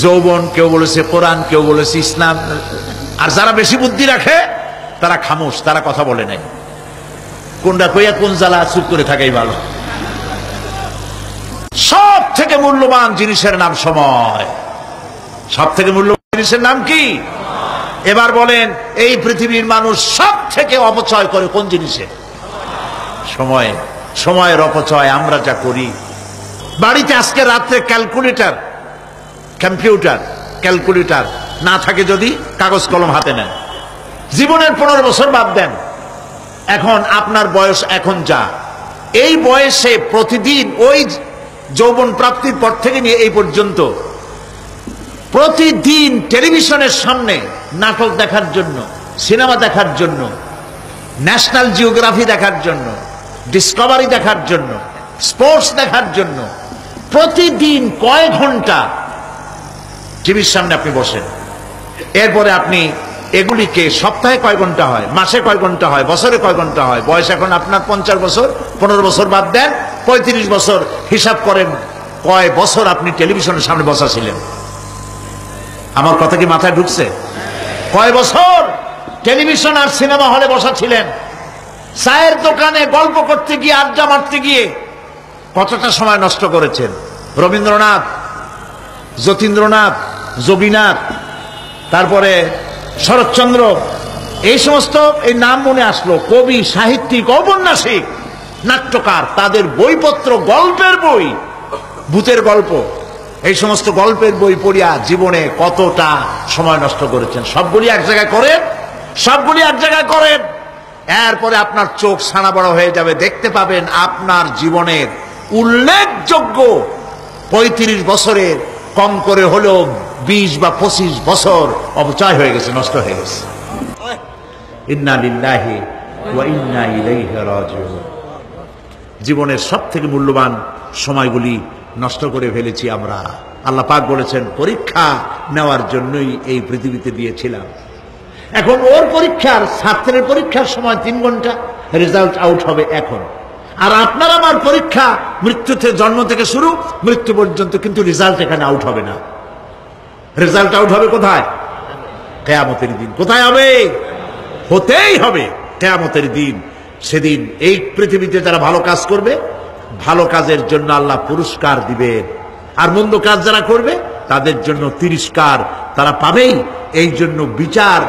যৌবন, কেউ বলেছে কোরআন, কেউ বলেছে ইসলাম। আর যারা বেশি বুদ্ধি রাখে তারা খামোশ, তারা কথা বলে নাই। কোনটা কইয়া কোন জ্বালা চুপ করে থাকাই ভালো। সব থেকে মূল্যবান জিনিসের নাম সময়। সব থেকে মূল্যবান জিনিসের নাম কি? এবার বলেন, এই পৃথিবীর মানুষ সব থেকে অপচয় করে কোন জিনিসে? সময়ে। সময়ের অপচয় আমরা যা করি। বাড়িতে আজকে রাত্রে ক্যালকুলেটর, কম্পিউটার, ক্যালকুলেটর না থাকে যদি কাগজ কলম হাতে নেন। জীবনের 15 বছর বাদ দেন, এখন আপনার বয়স এখন যা, এই বয়সে প্রতিদিন ওই যৌবন প্রাপ্তির পর থেকে নিয়ে এই পর্যন্ত প্রতিদিন টেলিভিশনের সামনে নাটক দেখার জন্য, সিনেমা দেখার জন্য, ন্যাশনাল জিওগ্রাফি দেখার জন্য, ডিসকভারি দেখার জন্য, স্পোর্টস দেখার জন্য প্রতিদিন কয় ঘন্টা টিভির সামনে আপনি বসেন। এরপরে আপনি এগুলিকে সপ্তাহে কয় ঘন্টা হয়, মাসে কয় ঘন্টা হয়, বছরে কয় ঘন্টা হয়। বয়স এখন আপনার 50 বছর, 15 বছর বাদ দেন, 35 বছর। হিসাব করেন কয় বছর আপনি টেলিভিশনের সামনে বসা ছিলেন। আমার কথা কি মাথায় ঢুকছে? কয় বছর টেলিভিশন আর সিনেমা হলে বসা ছিলেন? চায়ের দোকানে গল্প করতে গিয়ে, আড্ডা মারতে গিয়ে কতটা সময় নষ্ট করেছেন? রবীন্দ্রনাথ, যতীন্দ্রনাথ, যোগীনাথ, তারপরে শরৎচন্দ্র, এই সমস্ত এই নাম মনে আসলো। কবি, সাহিত্যিক, ঔপন্যাসিক, নাট্যকার, তাদের বইপত্র, গল্পের বই, ভূতের গল্প, এই সমস্ত গল্পের বই পড়িয়া জীবনে কতটা সময় নষ্ট করেছেন। সবগুলি এক জায়গায় করেন, সবগুলি এক জায়গায় করেন। এরপরে আপনার চোখ ছানা বড় হয়ে যাবে, দেখতে পাবেন আপনার জীবনের উল্লেখযোগ্য 35 বছরের কম করে হলেও 20 বা 25 বছর অপচয় হয়ে গেছে, নষ্ট হয়ে গেছে। ইন্না লিল্লাহি ওয়া ইন্না ইলাইহি রাজিউন। জীবনের সব থেকে মূল্যবান সময়গুলি নষ্ট করে ফেলেছি আমরা। আল্লাহ পাক বলেছেন, পরীক্ষা নেওয়ার জন্যই এই পৃথিবীতে দিয়েছিলাম। এখন ওর পরীক্ষার, ছাত্রের পরীক্ষার সময় 3 ঘন্টা, রেজাল্ট আউট হবে এখন। আর আপনার আমার পরীক্ষা মৃত্যুতে, জন্ম থেকে শুরু মৃত্যু পর্যন্ত, কিন্তু রেজাল্ট এখানে আউট হবে না। রেজাল্ট আউট হবে কোথায়? কিয়ামতের দিন। কোথায় হবে? হতেই হবে কিয়ামতের দিন। সেদিন এই পৃথিবীতে যারা ভালো কাজ করবে, ভালো কাজের জন্য আল্লাহ পুরস্কার দিবেন, আর মন্দ কাজ যারা করবে তাদের জন্য তিরস্কার তারা পাবেই। এই জন্য বিচার,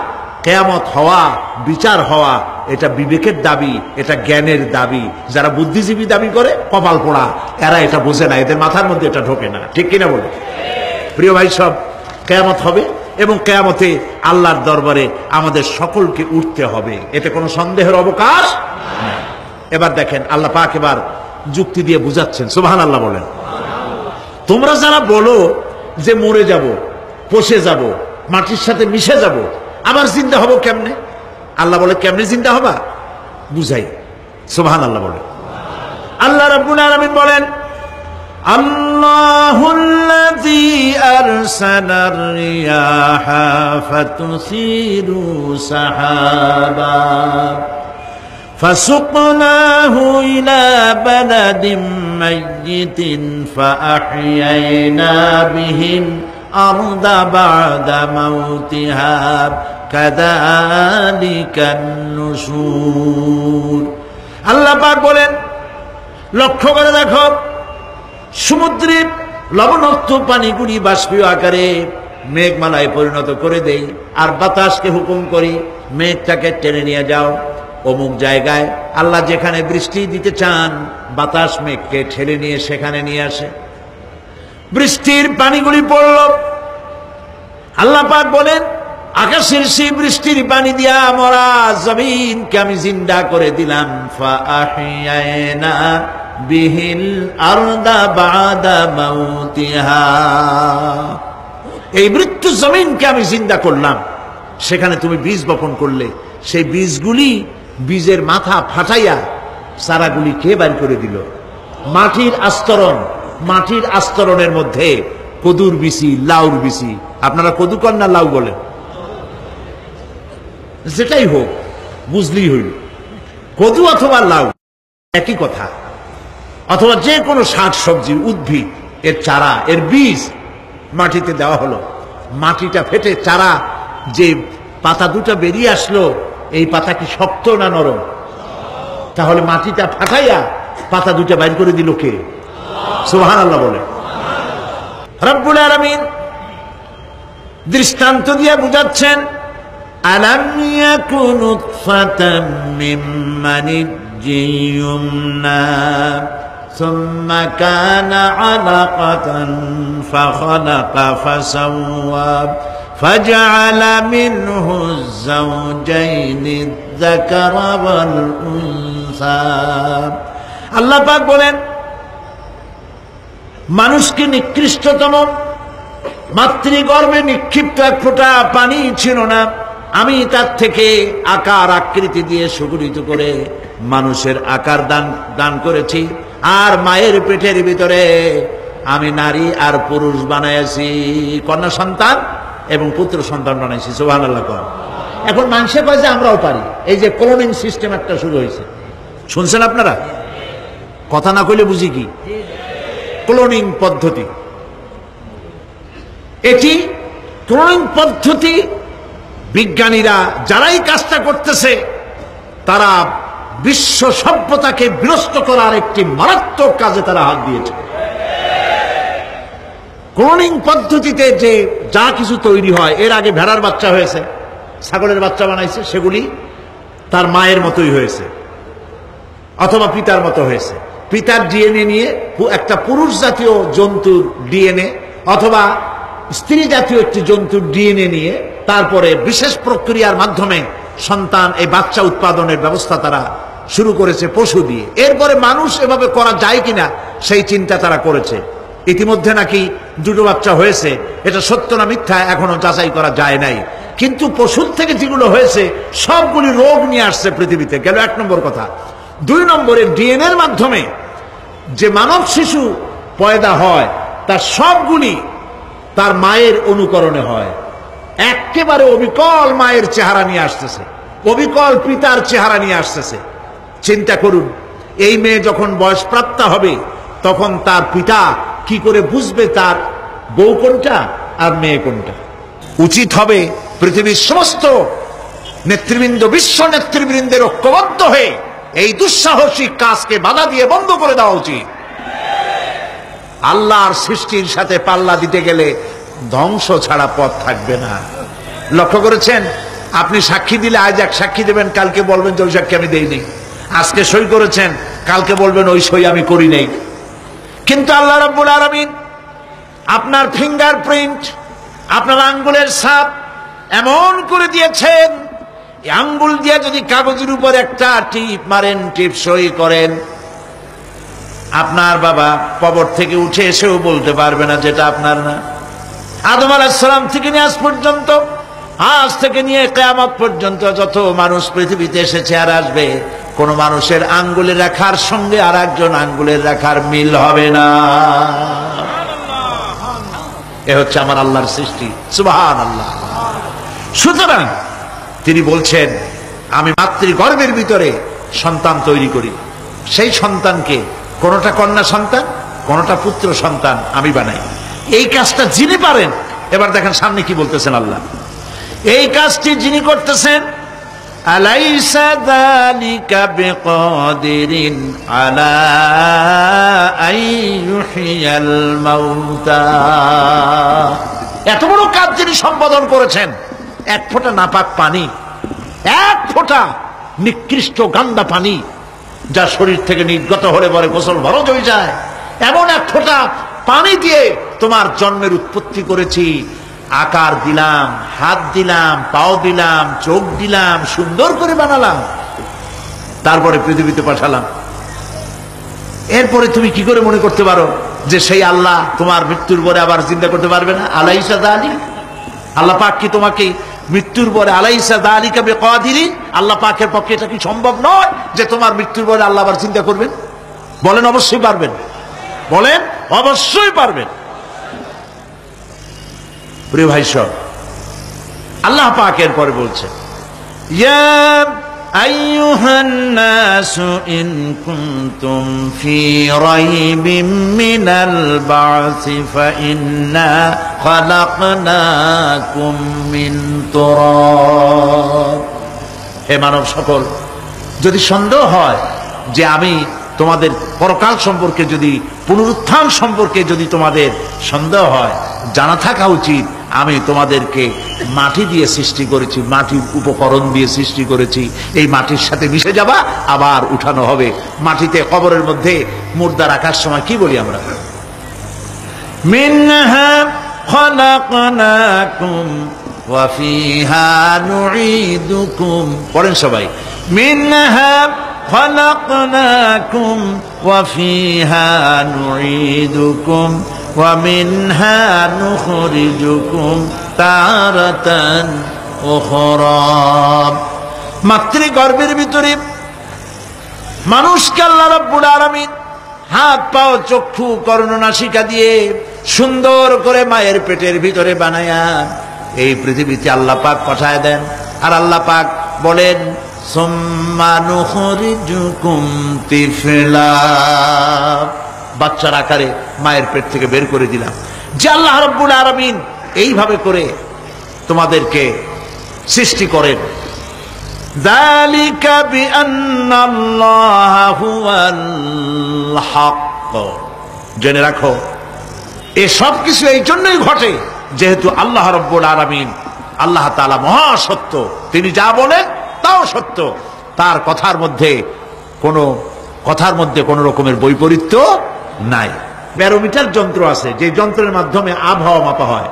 কিয়ামত হওয়া, বিচার হওয়া, এটা বিবেকের দাবি, এটা জ্ঞানের দাবি। যারা বুদ্ধিজীবী দাবি করে কপাল পোড়া, এরা এটা বোঝে না, এদের মাথার মধ্যে এটা ঢোকে না। ঠিক কিনা বলে? প্রিয় ভাই সব, কিয়ামত হবে এবং কিয়ামতে আল্লাহর দরবারে আমাদের সকলকে উঠতে হবে, এতে কোনো সন্দেহের অবকাশ নেই। এবার দেখেন আল্লাহ পাক এবার যুক্তি দিয়ে বুঝাচ্ছেন। সুবহানাল্লাহ বলেন। তোমরা যারা বলো যে মরে যাব, পচে যাব, মাটির সাথে মিশে যাব, আবার জিন্দা হব কেমনে? আল্লাহ বলে কেমনে জিন্দা হবা বুঝাই। সুবহানাল্লাহ বলেন। আল্লাহ রাব্বুল আলামিন বলেন, আল্লাহুল্লাযী আরসালার রিয়াহা ফাতুসিরু সাহাবা ফাসুকনাহু ইলা বালাদিন মাইয়িতিন ফাআহইয়ানা বিহিল আরদা বা'দা মাউতিহা কাযালিকান নুশুর। আল্লাহ পাক বলেন, লক্ষ্য করে দেখো, সমুদ্রের লবণাক্ত পানিগুলি বাষ্পীয় আকারে মেঘমালায় পরিণত করে দেই, আর বাতাসকে হুকুম করি মেঘটাকে টেনে নিয়ে যাও অমুক জায়গায়। আল্লাহ যেখানে বৃষ্টি দিতে চান, বাতাস মেঘকে ঠেলে নিয়ে সেখানে নিয়ে আসে, বৃষ্টির পানিগুলি পড়ল। আল্লাহ পাক বলেন, আকাশের সেই বৃষ্টির পানি দিয়া মরা জমিনকে আমি জিন্দা করে দিলাম। ফাআহইয়ানা বিহিল আরদা বা'দা মাউতিহা, এই মৃত্যু জমিনকে আমি জিন্দা করলাম। সেখানে তুমি বীজ বপন করলে, সেই বীজগুলি, বীজের মাথা ফাটাইয়া চারাগুলি কে বের করে দিল? মাটির আস্তরণ, মাটির আস্তরণের মধ্যে কদুর বিচি, লাউর বিচি। আপনারা কদু কন না লাউ বলেন? যেটাই হোক বুঝলেই হইল, কদু অথবা লাউ একই কথা। অথবা যে কোনো শাক সবজির উদ্ভিদ, এর চারা, এর বীজ মাটিতে দেওয়া হলো, মাটিটা ফেটে চারা, যে পাতা দুটো বেরিয়ে আসলো, এই পাতা কি শক্ত না নরম? তাহলে মাটিটা ফাটাইয়া পাতা দুটো বাইর করে দিল কে? সুবহানাল্লাহ বলে। রব্বুল আলামিন দৃষ্টান্ত দিয়ে বুঝাচ্ছেন, আলাম ইয়াকুন নুতফাতাম মিন মানিয়্যিন ইউমনা সুম্মা কানা আলাকাতান ফাখালাকা ফাসাওয়া ফাজআলা মিনহু যাওজাইনি যাকারা ওয়াল উনসা। আল্লাহ পাক বলেন, মানুষকে নিকৃষ্টতম মাতৃগর্ভে নিক্ষিপ্ত এক ফোঁটা পানি ছিল না, আমি তার থেকে আকার আকৃতি দিয়ে সুগঠিত করে মানুষের আকার দান করেছি, আর মায়ের পেটের ভিতরে আমি নারী আর পুরুষ বানাইছি, কন্যা সন্তান এবং পুত্র সন্তান বানাইছি। সুবহানাল্লাহ। এখন মানুষে কয় যে আমরাও পারি। এই যে ক্লোনিং সিস্টেম একটা শুরু হয়েছে, শুনছেন আপনারা? কথা না কইলে বুঝি কি? ক্লোনিং পদ্ধতি। এটি ক্লোনিং পদ্ধতি, বিজ্ঞানীরা যারাই কাজটা করতেছে, তারা বিশ্ব সভ্যতাকে বিনষ্ট করার একটি মারাত্মক কাজে তারা হাত দিয়েছে। ক্লোনিং পদ্ধতিতে যে যা কিছু তৈরি হয়, এর আগে ভেড়ার বাচ্চা হয়েছে, ছাগলের বাচ্চা বানাইছে, সেগুলি তার মায়ের মতোই হয়েছে অথবা পিতার মতো হয়েছে। পিতার ডিএনএ নিয়ে একটা পুরুষ জাতীয় জন্তুর ডিএনএ অথবা স্ত্রী জাতীয় একটি জন্তুর ডিএনএ নিয়ে তারপরে বিশেষ প্রক্রিয়ার মাধ্যমে সন্তান, এই বাচ্চা উৎপাদনের ব্যবস্থা তারা শুরু করেছে পশু দিয়ে। এরপরে মানুষ এভাবে করা যায় কিনা সেই চিন্তা তারা করেছে। ইতিমধ্যে নাকি দুটো বাচ্চা হয়েছে, এটা সত্য না মিথ্যা এখনো যাচাই করা যায় নাই। কিন্তু পশুর থেকে যেগুলো হয়েছে সবগুলি রোগ নিয়ে আসছে পৃথিবীতে, গেল 1 নম্বর কথা। 2 নম্বরে ডিএনএর মাধ্যমে যে মানব শিশু পয়দা হয় তার সবগুলি তার মায়ের অনুকরণে হয়, একেবারে অবিকল মায়ের চেহারা নিয়ে আসতেছে, অবিকল পিতার চেহারা নিয়ে আসতেছে। চিন্তা করুন, এই মেয়ে যখন বয়সপ্রাপ্ত হবে তখন তার পিতা কি করে বুঝবে তার বউ কোনটা আর মেয়ে কোনটা? উচিত হবে পৃথিবীর সমস্ত নেতৃবৃন্দ, বিশ্ব নেতৃবৃন্দের ঐক্যবদ্ধ হয়ে এই দুঃসাহসিক কাজকে বাধা দিয়ে বন্ধ করে দেওয়া উচিত। আল্লাহর সৃষ্টির সাথে পাল্লা দিতে গেলে ধ্বংস ছাড়া পথ থাকবে না। লক্ষ্য করেছেন? আপনি সাক্ষী দিলে আজ এক সাক্ষী দেবেন, কালকে বলবেন যে ওই সাক্ষী আমি দেইনি। আজকে সই করেছেন, কালকে বলবেন ওই সই আমি করি নাই। কিন্তু আল্লাহ রাব্বুল আলামিন আপনার ফিঙ্গারপ্রিন্ট, আপনার আঙ্গুলের ছাপ এমন করে দিয়েছেন, এই আঙ্গুল দিয়ে যদি কাগজের উপর একটা টিপ মারেন, টিপ সই করেন, আপনার বাবা কবর থেকে উঠে এসেও বলতে পারবে না যেটা আপনার না। আদম আলাইহিস সালাম থেকে নিয়ে আজ পর্যন্ত, আজ থেকে নিয়ে কিয়ামত পর্যন্ত যত মানুষ পৃথিবীতে এসেছে আর আসবে, কোন মানুষের আঙ্গুলের রেখার সঙ্গে আর একজন আঙ্গুলের রেখার মিল হবে না। এ হচ্ছে আমার আল্লাহর সৃষ্টি, সুবহানাল্লাহ। সুতরাং তিনি বলছেন, আমি মাতৃগর্ভের ভিতরে সন্তান তৈরি করি, সেই সন্তানকে কোনটা কন্যা সন্তান, কোনটা পুত্র সন্তান আমি বানাই। এই কাজটা যিনি পারেন, এবার দেখেন সামনে কি বলতেছেন আল্লাহ। এই কাজটি যিনি করতেছেন, আলাইসা যালিকা বিকাদিরিন আলা আইয়ুহিয়াল মাউতা, এত বড় কাজ যিনি সম্পাদন করেছেন, এক ফোঁটা নাপাক পানি, এক ফোঁটা নিকৃষ্ট গান্দা পানি যা শরীর থেকে নির্গত হলে পরে গোসল ফরজ হয়ে যায়, এমন এক ফোঁটা পানি দিয়ে তোমার জন্মের উৎপত্তি করেছি, আকার দিলাম, হাত দিলাম, পাও দিলাম, চোখ দিলাম, সুন্দর করে বানালাম, তারপরে পৃথিবীতে পাঠালাম। এরপরে তুমি কি করে মনে করতে পারো যে সেই আল্লাহ তোমার মৃত্যুর পরে আবার জিন্দা করতে পারবে না? আলাইসা যালিক, আল্লাহ পাক কি তোমাকে মৃত্যুর পরে, আলাইসা যালিকা বিকাদিরিন, আল্লাহ পাকের পক্ষে এটা কি সম্ভব নয় যে তোমার মৃত্যুর পরে আল্লাহ আবার চিন্তা করবেন? বলেন অবশ্যই পারবেন, বলেন অবশ্যই পারবেন। প্রিয় ভাই সব, আল্লাহ পাকের পরে বলছেন, ইয়া আইয়ুহান নাসু ইন কুনতুম ফি রাইবিম মিনাল বা'সি ফাইন্না খালাকনাকুম মিন তুরাব। হে মানব সকল, যদি সন্দেহ হয় যে আমি তোমাদের পরকাল সম্পর্কে, যদি পুনরুত্থান সম্পর্কে যদি তোমাদের সন্দেহ হয়, জানা থাকা উচিত আমি তোমাদেরকে মাটি দিয়ে সৃষ্টি করেছি, মাটির উপকরণ দিয়ে সৃষ্টি করেছি। এই মাটির সাথে মিশে যাবা, আবার উঠানো হবে। মাটিতে কবরের মধ্যে মুর্দা রাখার সময় কি বলি আমরা? মিনহা খালাকনাকুম ওয়া ফিহা নুঈদুকুম। পড়েন সবাই, মিনহা خلقناكم وفيها نعيدكم ومنها نخرجكم تارة أخرى। মাতৃগর্ভের ভিতরে মানুষকে আল্লাহ রাব্বুল আলামিন হাত পাও চক্ষু কর্ণনাসিকা দিয়ে সুন্দর করে মায়ের পেটের ভিতরে বানায়া এই পৃথিবীতে আল্লাহ পাক পাঠায় দেন। আর আল্লাহ পাক বলেন, সুম্মা নুখরিজুকুম তিফলা, বাচ্চার আকারে মায়ের পেট থেকে বের করে দিলাম। যে আল্লাহ রাব্বুল আলামিন এইভাবে করে তোমাদেরকে সৃষ্টি করেন। যালিকা বিআন্নাল্লাহা হুয়াল হক, জেনে রাখো এ সব কিছু এই জন্যই ঘটে যেহেতু আল্লাহ রাব্বুল আলামিন, আল্লাহ তাআলা মহাসত্য, তিনি যা বলেন তাও সত্য, তার কথার মধ্যে কোনো রকমের বৈপরীত্য নাই। ব্যারোমিটার যন্ত্র আছে, যে যন্ত্রের মাধ্যমে আবহাওয়া মাপা হয়,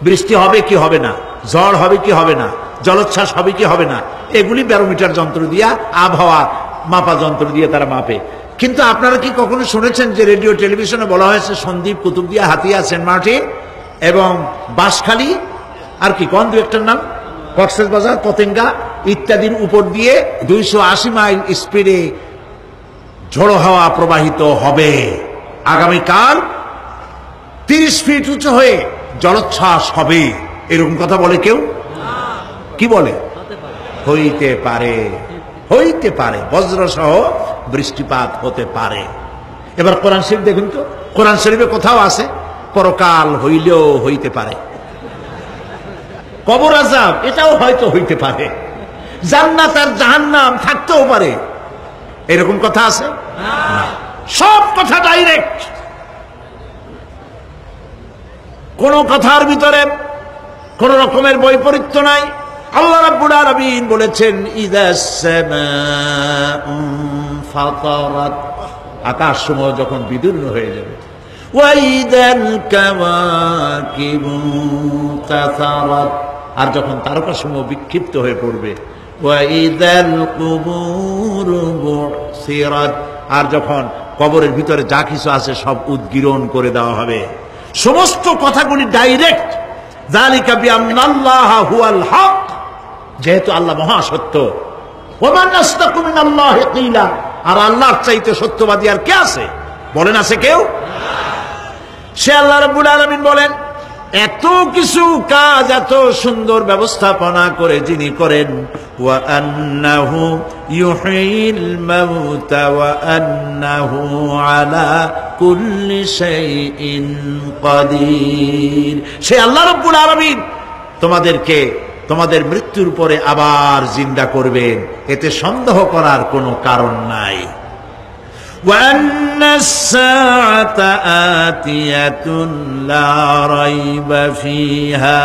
বৃষ্টি হবে কি হবে না, ঝড় হবে কি হবে না, জলোচ্ছ্বাস হবে কি হবে না, এগুলি ব্যারোমিটার যন্ত্র দিয়া, আবহাওয়া মাপা যন্ত্র দিয়ে তারা মাপে। কিন্তু আপনারা কি কখনো শুনেছেন যে রেডিও টেলিভিশনে বলা হয়েছে সন্দ্বীপ, কুতুবদিয়া, হাতিয়া, সেন্ট মার্টিন এবং বাঁশখালী, আর কি কোন দু একটার নাম, কক্সবাজার, পতেঙ্গা ইত্যাদির উপর দিয়ে 280 মাইল স্পিডে ঝোড়ো হাওয়া প্রবাহিত হবে। আগামীকাল 30 ফিট উঁচু হয়ে জলোচ্ছ্বাস হবে, এরকম কথা বলে কেউ? কি বলে? হইতে পারে, হইতে পারে, বজ্রসহ বৃষ্টিপাত হতে পারে। এবার কোরআন শরীফ দেখুন তো, কোরআন শরীফে কোথাও আছে পরকাল হইলেও হইতে পারে, কবর আযাব এটাও হয়তো হইতে পারে, জান্নাত আর জাহান্নাম থাকতেও পারে, এরকম কথা আছে না। সব কথা ডাইরেক্ট, কোন কথার ভিতরে কোন রকমের বৈপরীত্য নাই। আল্লাহ রাব্বুল আলামিন বলেছেন ইযাস সামাউ ফাতারাত, আকাশ সমূহ যখন বিদীর্ণ হয়ে যাবে, ওয়া ইযাল কাওয়াকিবু তাসারাত, আর যখন তারকাসমূহ বিক্ষিপ্ত হয়ে পড়বে, ওয়া ইযাল কুবুরু বুসিরাত, আর যখন কবরের ভিতরে যা কিছু আছে সব উদ্গীরণ করে দেওয়া হবে। সমস্ত কথাগুলি ডাইরেক্ট। যালিকা বিআন্নাল্লাহা হুয়াল হক, যেহেতু আল্লাহ মহাসত্য। ওয়া মান আসতাকু মিনাল্লাহি কিলা, আর আল্লাহর চাইতে সত্যবাদী আর কে আছে? বলেন আছে কেউ? সে আল্লাহ রাব্বুল আলামিন বলেন এত কিছু কাজ, এত সুন্দর ব্যবস্থাপনা করে যিনি করেন, ওয়া আন্নাহু ইউহিল মাউতা ওয়া আন্নাহু আলা কুল্লি শাইইন কাদির। সে আল্লাহ রাব্বুল আলামিন তোমাদেরকে তোমাদের মৃত্যুর পরে আবার জিন্দা করবেন, এতে সন্দেহ করার কোনো কারণ নাই। وأن الساعة آتية لا ريب فيها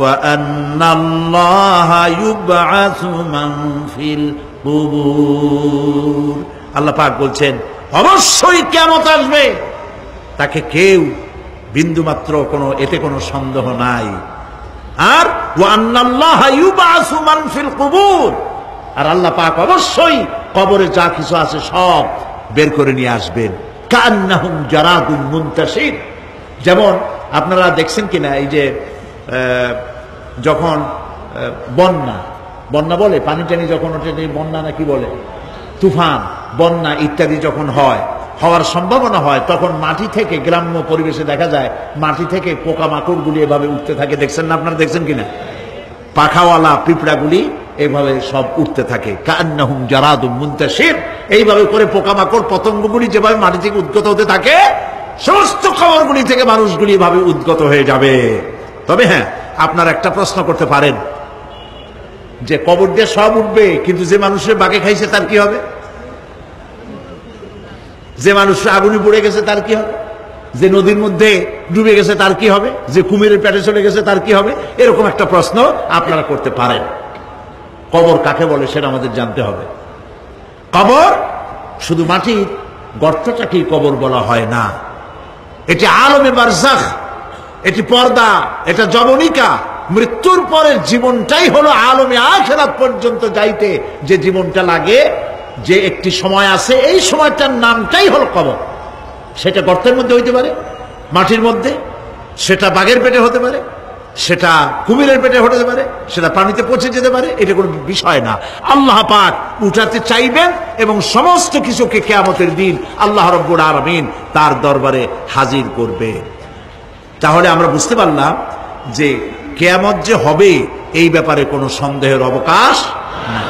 وأن الله يبعث من في القبور। আল্লাহ পাক বলছেন অবশ্যই কিয়ামত আসবে, তাকে কেউ বিন্দুমাত্র এতে কোনো সন্দেহ নাই। আর وأن الله يبعث من في القبور, আর আল্লাহ পাক অবশ্যই কবরে যা কিছু আছে সব বের করে নিয়ে আসবেন। কান্নাহুম জারাদুন মুনতাশির, যেমন আপনারা দেখছেন কিনা এই যে যখন বন্যা বলে, পানি টানি যখন ওঠে, বন্যা নাকি বলে, তুফান, বন্যা ইত্যাদি যখন হওয়ার সম্ভাবনা হয়, তখন মাটি থেকে, গ্রাম্য পরিবেশে দেখা যায় মাটি থেকে পোকামাকড়গুলি এভাবে উঠতে থাকে। দেখছেন না আপনারা? দেখছেন কিনা? পাখাওয়ালা পিঁপড়াগুলি এইভাবে সব উঠতে থাকে। কান্নাহুম জারাদুম মুনতাশির, এইভাবে করে পোকামাকড় পতঙ্গগুলি যেভাবে মাটি থেকে উদ্গত হতে থাকে, সমস্ত খবরগুলি থেকে মানুষগুলি এভাবে উদ্গত হয়ে যাবে। তবে হ্যাঁ, আপনারা একটা প্রশ্ন করতে পারেন যে কবর দিয়ে সব উঠবে, কিন্তু যে মানুষের বাগে খাইছে তার কি হবে? যে মানুষের আগুনে পড়ে গেছে তার কি হবে? যে নদীর মধ্যে ডুবে গেছে তার কি হবে? যে কুমিরের পেটে চলে গেছে তার কি হবে? এরকম একটা প্রশ্ন আপনারা করতে পারেন। কবর কাকে বলে সেটা আমাদের জানতে হবে। কবর শুধু মাটির গর্তটাকেই কবর বলা হয় না, এটি আলমে বারজাখ, এটি পর্দা, এটা জবনিকা। মৃত্যুর পরের জীবনটাই হলো আলমে আখিরাত পর্যন্ত যাইতে যে জীবনটা লাগে, যে একটি সময় আছে, এই সময়টার নামটাই হলো কবর। সেটা গর্তের মধ্যে হইতে পারে, মাটির মধ্যে, সেটা বাঘের পেটে হতে পারে, সেটা কুমিরের পেটে হতে পারে, সেটা পানিতে পচে যেতে পারে, এটা কোনো বিষয় না। আল্লাহ পাক উঠাতে চাইবেন এবং সমস্ত কিছুকে কিয়ামতের দিন আল্লাহ রাব্বুল আলামিন তার দরবারে হাজির করবে। তাহলে আমরা বুঝতে পারলাম যে কিয়ামত যে হবে এই ব্যাপারে কোনো সন্দেহের অবকাশ নাই।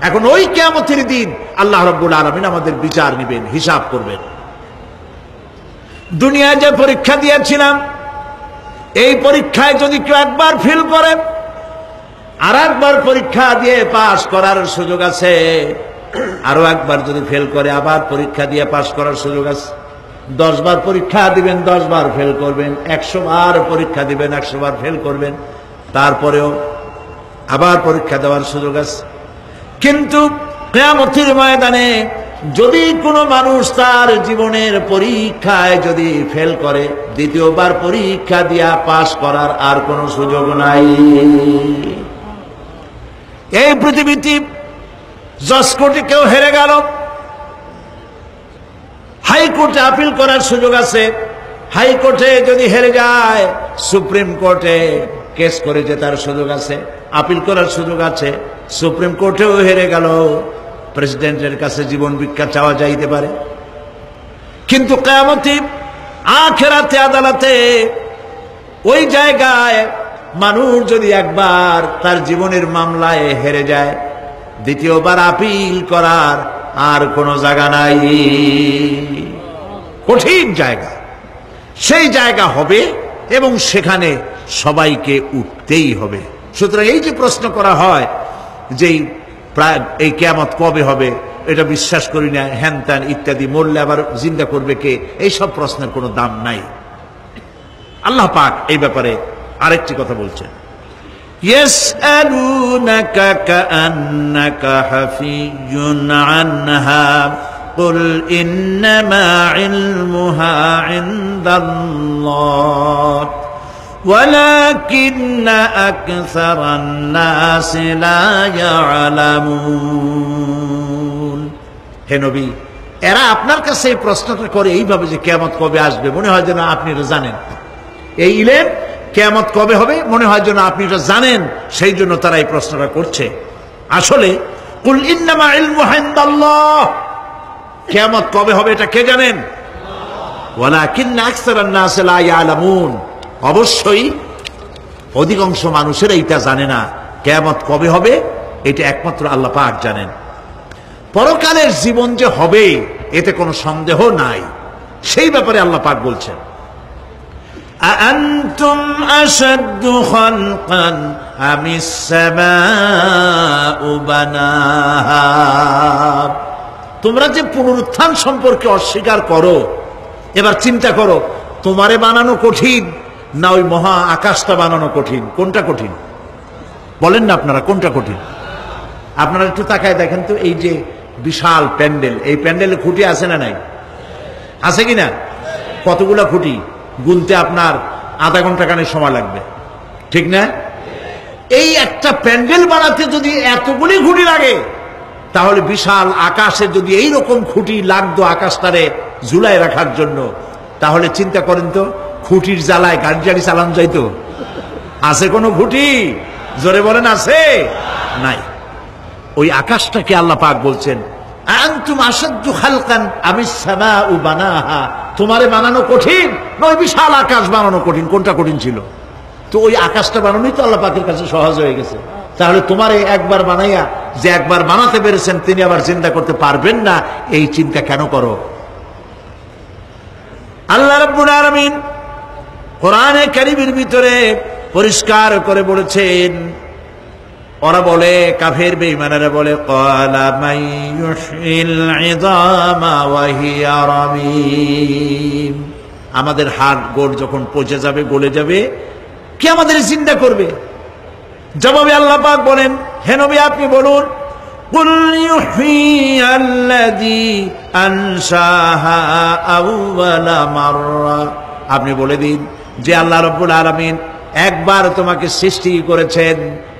এখন ওই কিয়ামতের দিন আল্লাহ রাব্বুল আলামিন আমাদের বিচার নেবেন, হিসাব করবেন। দুনিয়ায় যে পরীক্ষা দিয়েছিলাম, এই পরীক্ষায় যদি কেউ একবার ফেল করে, আর একবার পরীক্ষা দিয়ে পাস করার সুযোগ আছে, আরো একবার যদি ফেল করে আবার পরীক্ষা দিয়ে পাস করার সুযোগ আছে। 10 বার পরীক্ষা দিবেন, 10 বার ফেল করবেন, 100 বার পরীক্ষা দিবেন, 100 বার ফেল করবেন, তারপরেও আবার পরীক্ষা দেওয়ার সুযোগ আছে। কিন্তু কিয়ামতের ময়দানে যদি কোনো মানুষ তার জীবনের পরীক্ষায় যদি ফেল করে, দ্বিতীয়বার পরীক্ষা দিয়া পাস করার আর কোনো সুযোগ নাই। এই পৃথিবীতে জজ কোর্টে কেউ হেরে গেল, হাইকোর্টে আপিল করার সুযোগ আছে। হাইকোর্টে যদি হেরে যায়, সুপ্রিম কোর্টে কেস করে জেতার সুযোগ আছে, আপিল করার সুযোগ আছে। সুপ্রিম কোর্টেও হেরে গেল, প্রেসিডেন্টের কাছে জীবন ভিক্ষা চাওয়া যাইতে পারে। কিন্তু কিয়ামতে, আখিরাতে, আদালতে, ওই জায়গায় মানুষ যদি একবার তার জীবনের মামলায় হেরে যায়, দ্বিতীয়বার আপিল করার আর কোনো জায়গা নাই। কঠিন জায়গা, সেই জায়গা হবে এবং সেখানে সবাইকে উঠতেই হবে। সুতরাং এই যে প্রশ্ন করা হয় যে এই কিয়ামত কবে হবে, এটা বিশ্বাস করি না, হ্যান ত্যান ইত্যাদি, মরলে আবার জিন্দা করবে কে, এইসব প্রশ্নের কোনো দাম নাই। আল্লাহ পাক এই ব্যাপারে আরেকটি কথা বলছেন, ইয়াসআলুনাকা কাআন্নাকা হাফিয়ুন আনহা কুল ইন্নামা ইলমুহা ইনদাল্লাহ ওয়ালাকিন্না আকসারান নাসি লা ইয়ালামুন। হে নবী, এরা আপনার কাছে এই প্রশ্নটা করে এইভাবে যে কিয়ামত কবে আসবে, মনে হয় যেন আপনি এটা জানেন। এই ইলম কিয়ামত কবে হবে মনে হয় যেন আপনি এটা জানেন, সেই জন্য তারা এই প্রশ্নটা করছে। আসলে কুল ইন্নামা ইলমুহা ইনদাল্লাহ, কিয়ামত কবে হবে এটা কে জানেন? ওয়ালাকিন্না আকসারান নাসি লা ইয়ালামুন, অবশ্যই অধিকাংশ মানুষের এইটা জানে না। কিয়ামত কবে হবে এটা একমাত্র আল্লাহ পাক জানেন। পরকালের জীবন যে হবে এতে কোনো সন্দেহ নাই, সেই ব্যাপারে আল্লাহ পাক বলছেন, আআনতুম আশাদ্দু খালকান আমিস সামাউ বানাহা। তোমরা যে পুনরুত্থান সম্পর্কে অস্বীকার করো, এবার চিন্তা করো, তোমারে বানানো কঠিন না ওই মহা আকাশটা বানানো কঠিন? কোনটা কঠিন বলেন না আপনারা, কোনটা কঠিন? আপনারা একটু তাকায় দেখেন তো, এই যে বিশাল প্যান্ডেল, এই প্যান্ডেলে খুঁটি আছে না নাই? আছে কিনা? কতগুলা খুঁটি গুনতে আপনার আধা ঘন্টা খানে সময় লাগবে, ঠিক না? এই একটা প্যান্ডেল বানাতে যদি এতগুলি খুঁটি লাগে, তাহলে বিশাল আকাশে যদি এইরকম খুঁটি লাগতো আকাশটারে ঝুলায় রাখার জন্য, তাহলে চিন্তা করেন তো, খুঁটির জ্বালায় গাড়ি গাড়ি চালানো যাইতো? আছে কোনো খুঁটি? জোরে বলেন, আছে? নাই। ওই আকাশটাকে আল্লাহ পাক বলছেন, আনতুম আশাদ্দু খালকান আমিস সামাউ বানাহা। তোমারে বানানো কঠিন না ওই বিশাল আকাশ বানানো কঠিন? কোনটা কঠিন ছিল? তো ওই আকাশটা বানানোই তো আল্লাহ পাকের কাছে সহজ হয়ে গেছে। তাহলে তোমারে একবার বানাইয়া যে একবার বানাতে পেরেছেন তিনি আবার জিন্দা করতে পারবেন না, এই চিন্তা কেন করো? আল্লাহ রাব্বুল আলামিন কোরআনে কারীমের ভিতরে পরিষ্কার করে বলেছেন, ওরা বলে, কাফের বেঈমানেরা বলে, ক্বালা মাইয়ুহইল ইযামা ওয়া হিয়া রামীম। আমাদের হাড় গোড় যখন পচে যাবে, গলে যাবে, কে আমাদের জিন্দা করবে? জবাবে আল্লাহ পাক বলেন, হে নবী আপনি বলুন, কুল ইউহইয়াল্লাযী আনশাহা আউওয়ালা মাররা। আপনি বলে দিন যে আল্লাহ রাব্বুল আলামিন একবার তোমাকে সৃষ্টি করেছেন,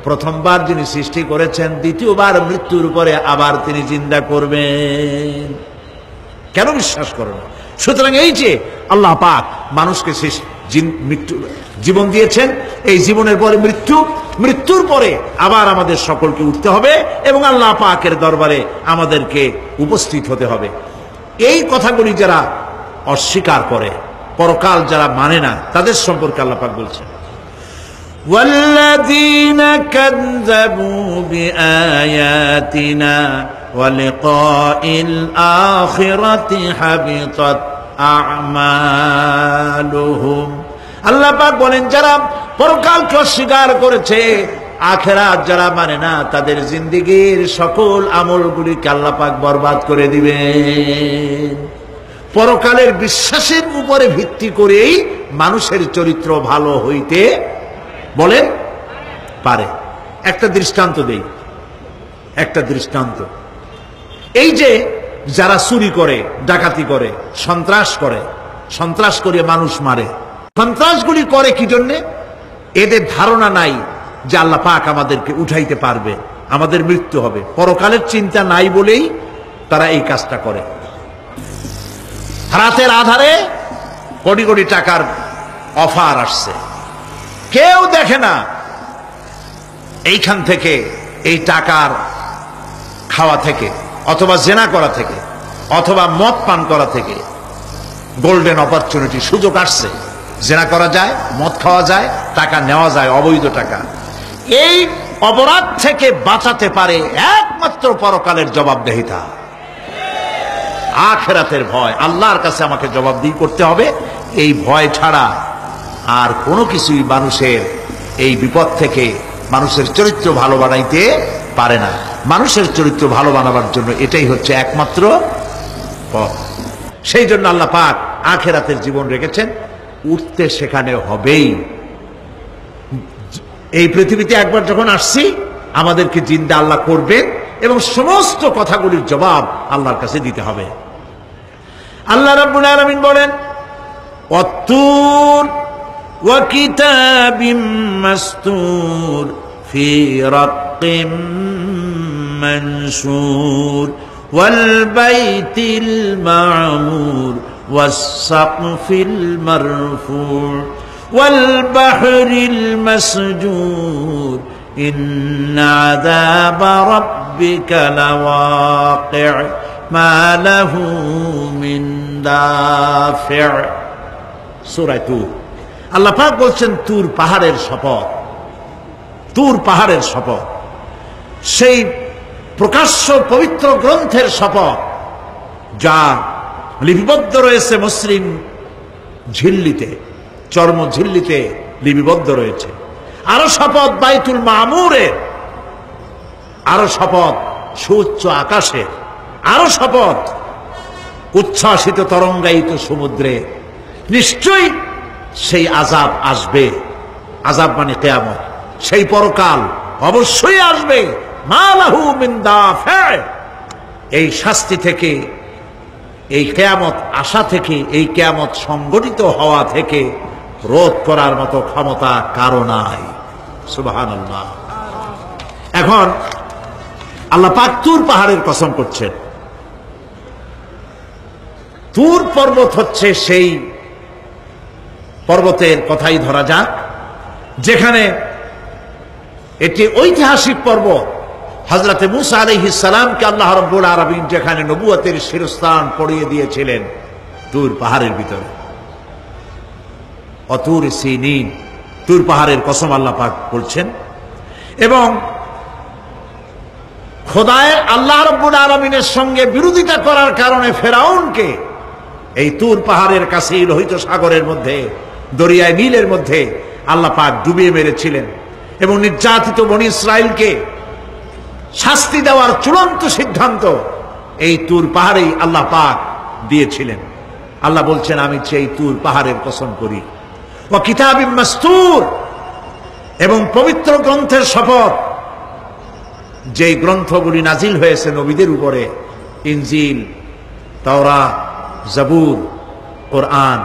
প্রথমবার যিনি সৃষ্টি করেছেন, দ্বিতীয়বার মৃত্যুর পরে আবার তিনি জিন্দা করবেন। কেন বিশ্বাস করো না? সুতরাং এই যে আল্লাহ পাক মানুষকে জীবন দিয়েছেন, এই জীবনের পরে মৃত্যু, মৃত্যুর পরে আবার আমাদের সকলকে উঠতে হবে এবং আল্লাহ পাকের দরবারে আমাদেরকে উপস্থিত হতে হবে। এই কথাগুলি যারা অস্বীকার করে, পরকাল যারা মানে না, তাদের সম্পর্কে আল্লাহ পাক বলছেন, والذين كذبوا بآياتنا ولقاء الآخرة حبطت أعمالهم। আল্লাহ পাক বলেন, যারা পরকালকে অস্বীকার করেছে, আখিরাত যারা মানে না, তাদের জিন্দেগীর সকল আমলগুলিকে আল্লাহ পাক বরবাদ করে দিবেন। পরকালের বিশ্বাসের উপরে ভিত্তি করেই মানুষের চরিত্র ভালো হইতে বলেন পারে। একটা দৃষ্টান্ত দেই, একটা দৃষ্টান্ত। এই যে যারা চুরি করে, ডাকাতি করে, সন্ত্রাস করে মানুষ মারে, সন্ত্রাসগুলি করে কি জন্যে? এদের ধারণা নাই যে আল্লাহ পাক আমাদেরকে উঠাইতে পারবে, আমাদের মৃত্যু হবে, পরকালের চিন্তা নাই বলেই তারা এই কাজটা করে। রাতের আধারে কোটি কোটি টাকার অফার আসছে, কেউ দেখে না, এইখান থেকে, এই টাকার খাওয়া থেকে, অথবা জেনা করা থেকে, অথবা মদ পান করা থেকে গোল্ডেন অপরচুনিটি, সুযোগ আসছে, জেনা করা যায়, মদ খাওয়া যায়, টাকা নেওয়া যায়, অবৈধ টাকা। এই অপরাধ থেকে বাঁচাতে পারে একমাত্র পরকালের জবাবদিহিতা, আখিরাতের ভয়। আল্লাহর কাছে আমাকে জবাবদিহি করতে হবে, এই ভয় ছাড়া আর কোনো কিছুই মানুষের এই বিপদ থেকে মানুষের চরিত্র ভালো বানাইতে পারে না। মানুষের চরিত্র ভালো বানাবার জন্য এটাই হচ্ছে একমাত্র পথ। সেই জন্য আল্লাহ পাক আখিরাতের জীবন রেখেছেন, উঠতে সেখানে হবেই। এই পৃথিবীতে একবার যখন আসছি আমাদেরকে জিন্দা আল্লাহ করবেন এবং সমস্ত কথাগুলির জবাব আল্লাহর কাছে দিতে হবে। আল্লাহ রাব্বুল আলামিন বলেন, ওয়াত্তুর ওয়া কিতাবিম মাসতুর ফি রাক্কিম মানশুর ওয়াল বাইতিল মা'মুর ওয়াস সাকফিল মারফু' والبحر المسجور إن عذاب ربك لواقع ما له من دافع। সূরা তুর। আল্লাহ পাক বলছেন তুর পাহাড়ের শপথ, তুর পাহাড়ের শপথ, সেই প্রকাশ্য পবিত্র গ্রন্থের শপথ যা লিপিবদ্ধ রয়েছে মসৃণ ঝিল্লিতে, চর্ম ঝিল্লিতে লিপিবদ্ধ রয়েছে। আরো শপথ বাইতুল মামুরের, আরো শপথ সুউচ্চ আকাশের, আরো শপথ উচ্ছ্বাসিত তরঙ্গায়িত সমুদ্রে। নিশ্চয়ই সেই আযাব আসবে, আযাব মানে কিয়ামত, সেই পরকাল অবশ্যই আসবে। মা লাহু মিন দাফি', এই শাস্তি থেকে, এই কিয়ামত আসা থেকে, এই কিয়ামত সংগঠিত হওয়া থেকে রোধ করার মতো ক্ষমতা কারো নাই। সুবহানাল্লাহ। এখন আল্লাহ পাক তুর পাহাড়ের কসম করছেন। তুর পর্বত হচ্ছে সেই পর্বতের কথাই ধরা যাক, যেখানে এটি ঐতিহাসিক পর্বত। হযরতে মূসা আলাইহিস সালামকে আল্লাহ রাব্বুল আলামিন যেখানে নবুয়তের শিরস্থান পড়িয়ে দিয়েছিলেন, তুর পাহাড়ের ভিতরে। অতুর সিনিন, তুর পাহাড়ের কসম আল্লাহ পাক বলছেন। এবং খোদায় আল্লাহ রাব্বুল আলামিনের সঙ্গে বিরোধিতা করার কারণে ফেরাউনকে এই তুর পাহাড়ের কাছেই লোহিত সাগরের মধ্যে, দরিয়ায় নীলের মধ্যে আল্লাহ পাক ডুবিয়ে মেরেছিলেন এবং নির্যাতিত বনী ইসরাইলকে শাস্তি দেওয়ার চূড়ান্ত সিদ্ধান্ত এই তুর পাহাড়েই আল্লাহ পাক দিয়েছিলেন। আল্লাহ বলছেন, আমি সেই তুর পাহাড়ের কসম করি। ওয়া কিতাবিম মাসতুর, এবং পবিত্র গ্রন্থের শপথ, যেই গ্রন্থগুলি নাজিল হয়েছে নবীদের উপরে, ইনজিল, তাওরাত, জাবুর, কোরআন,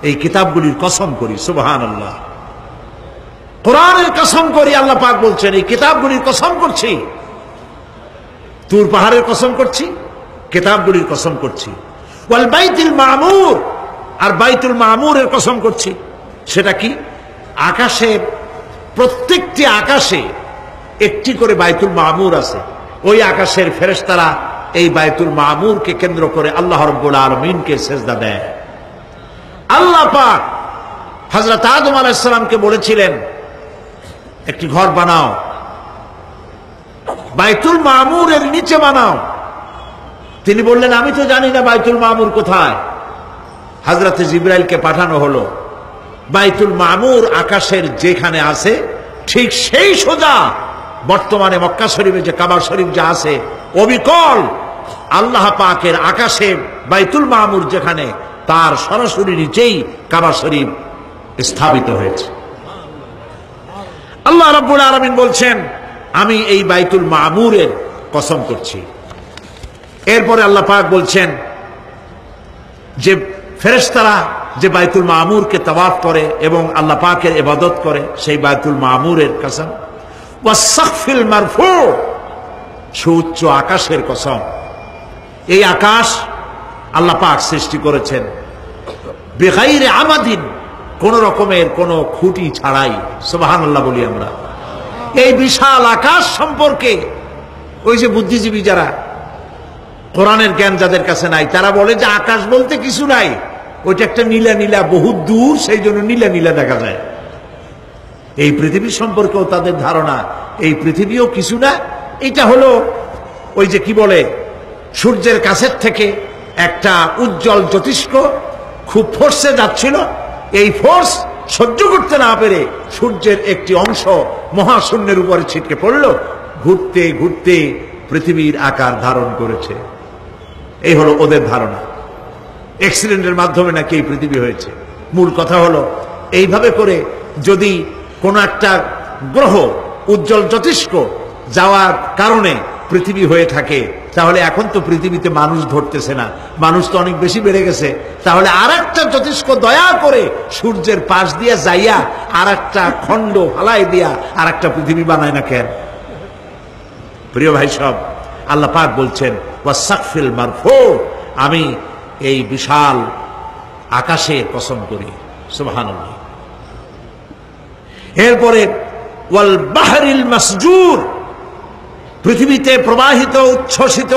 এই কিতাবগুলির কসম করি। সুবহানাল্লাহ। কোরআনের কসম করি, আল্লাহ পাক বলছেন এই কিতাবগুলির কসম করছি। তুর পাহাড়ের কসম করছি, কিতাবগুলির কসম করছি। ওয়াল বাইতুল মামুর, আর বাইতুল মামুরের কসম করছি। সেটা কি? আকাশের প্রত্যেকটি আকাশে একটি করে বাইতুল মামুর আছে। ওই আকাশের ফেরেশতারা এই বাইতুল মামুরকে কেন্দ্র করে আল্লাহ রাব্বুল আলামিনকে সিজদা দেয়। আল্লাহ পাক হযরত আদম আলাইহিস সালামকে বলেছিলেন, একটি ঘর বানাও, বাইতুল মামুরের নিচে বানাও। তিনি বললেন, আমি তো জানি না বাইতুল মামুর কোথায়। হযরত জিবরাইলকে পাঠানো হলো, বাইতুল মামুর আকাশের যেখানে আছে ঠিক সেই সোজা বর্তমানে মক্কা শরীফে যে কাবা শরীফ যা আছে, অবিকল আল্লাহ পাকের আকাশে বাইতুল মামুর যেখানে, তার সরাসরি নিচেই কাবা শরীফ স্থাপিত হয়েছে। আল্লাহ রাব্বুল আলামিন বলছেন, আমি এই বাইতুল মামুরের কসম করছি। এরপরে আল্লাহ পাক বলছেন যে ফেরেশতারা যে বাইতুল মামুরকে তাওয়াফ করে এবং আল্লাহ পাকের ইবাদত করে, সেই বাইতুল মামুরের কসম। ওয়াস সাকফিল মারফু, সুউচ্চ আকাশের কসম। এই আকাশ আল্লাহ পাক সৃষ্টি করেছেন বেগাইরে আমাদিন, কোন রকমের কোন খুঁটি ছাড়াই। সুবহানাল্লাহ বলি আমরা। এই বিশাল আকাশ সম্পর্কে ওই যে বুদ্ধিজীবী যারা, কোরআনের জ্ঞান যাদের কাছে নাই, তারা বলে যে আকাশ বলতে কিছু নাই, ওইটা একটা নীলা নীলা বহুত দূর, সেই জন্য নীলা নীলা দেখা যায়। এই পৃথিবী সম্পর্কেও তাদের ধারণা এই পৃথিবীও কিছু না, এটা হলো ওই যে কি বলে, সূর্যের কাছের থেকে একটা উজ্জ্বল জ্যোতিষ্ক খুব ফোর্সে যাচ্ছিল, এই ফোর্স সহ্য করতে না পেরে সূর্যের একটি অংশ মহাশূন্যের উপরে ছিটকে পড়ল, ঘুরতে ঘুরতে পৃথিবীর আকার ধারণ করেছে। এই হলো ওদের ধারণা। অ্যাক্সিডেন্টের মাধ্যমে নাকি এই পৃথিবী হয়েছে। মূল কথা হলো এইভাবে করে যদি কোনো একটা গ্রহ উজ্জ্বল জ্যোতিষ্ক যাওয়ার কারণে পৃথিবী হয়ে থাকে, তাহলে এখন তো পৃথিবীতে মানুষ ধরতেছে না, মানুষ তো অনেক বেশি বেড়ে গেছে, তাহলে আর একটা জ্যোতিষ্ক দয়া করে সূর্যের পাশ দিয়ে যাইয়া আর একটা খণ্ড ফালাই দিয়া আর একটা পৃথিবী বানায় না কেন? প্রিয় ভাই সব, আল্লাহ পাক বলছেন ওয়াসাকফিল মারফু, আমি এই বিশাল আকাশের কসম করি। সুবহানাল্লাহ। এরপরে ওয়াল বাহরিল মাসজুর, পৃথিবীতে প্রবাহিত উচ্ছ্বসিত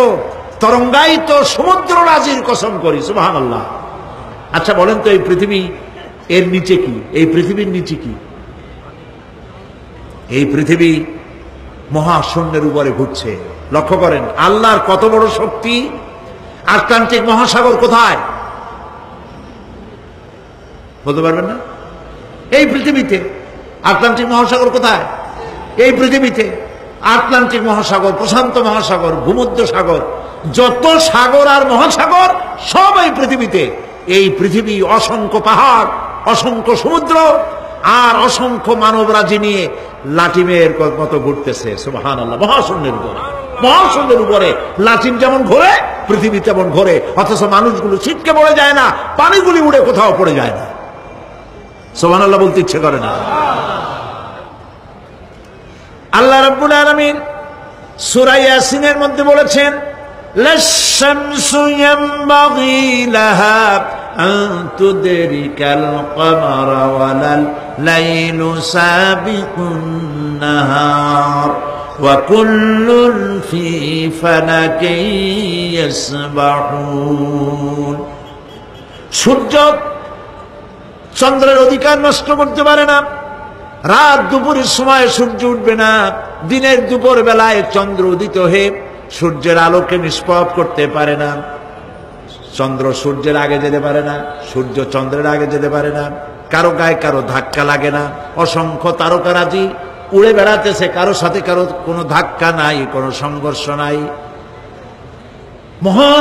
তরঙ্গায়িত সমুদ্র রাজির কসম করি। সুবহানাল্লাহ। আচ্ছা বলেন তো, এই পৃথিবী এর নিচে কি? এই পৃথিবীর নিচে কি? এই পৃথিবী মহাশূন্যের উপরে ঘুরছে। লক্ষ্য করেন আল্লাহর কত বড় শক্তি। আটলান্টিক মহাসাগর কোথায় বলতে পারবেন না? এই পৃথিবীতে। আটলান্টিক মহাসাগর কোথায়? এই পৃথিবীতে। আটলান্টিক মহাসাগর, প্রশান্ত মহাসাগর, ভূমধ্য সাগর, যত সাগর আর মহাসাগর সব এই পৃথিবীতে। এই পৃথিবী অসংখ্য পাহাড়, অসংখ্য সমুদ্র আর অসংখ্য মানবরাজি নিয়ে লাটিমের মতো ঘুরতেছে। সুবহানাল্লাহ। মহাশূন্যের উপরে, মহাশূন্যের উপরে লাটিম যেমন ঘোরে পৃথিবী তেমন ঘোরে, অথচ মানুষগুলো ছিটকে পড়ে যায় না, পানিগুলি উড়ে কোথাও পড়ে যায় না। সুবহানাল্লাহ বলতে ইচ্ছে করে না। আল্লাহ রাব্বুল আলামিন সূরা ইয়াসিনের মধ্যে বলেছেন লাশ-শামসু ইয়ানবাগি লাহা আন তুদরিকাল কমারা ওয়ালাল লাইলু সাবিকুন নাহার ওয়া কুল্লুন ফি ফালাকিন ইয়াসবাহুন। সূর্য চন্দ্রের অধিকার নষ্ট করতে পারে না। রাত দুপুরের সময় সূর্য উঠবে না, দিনের দুপুর বেলায় চন্দ্র উদিত হয়ে সূর্যের আলোকে নিষ্প্রভ করতে পারে না। চন্দ্র সূর্যের আগে যেতে পারে না, সূর্য চন্দ্রের আগে যেতে পারে না। কারো গায়ে কারো ধাক্কা লাগে না। অসংখ্য তারকারাজি উড়ে বেড়াতেছে, কারো সাথে কারো কোনো ধাক্কা নাই, কোনো সংঘর্ষ নাই। মহা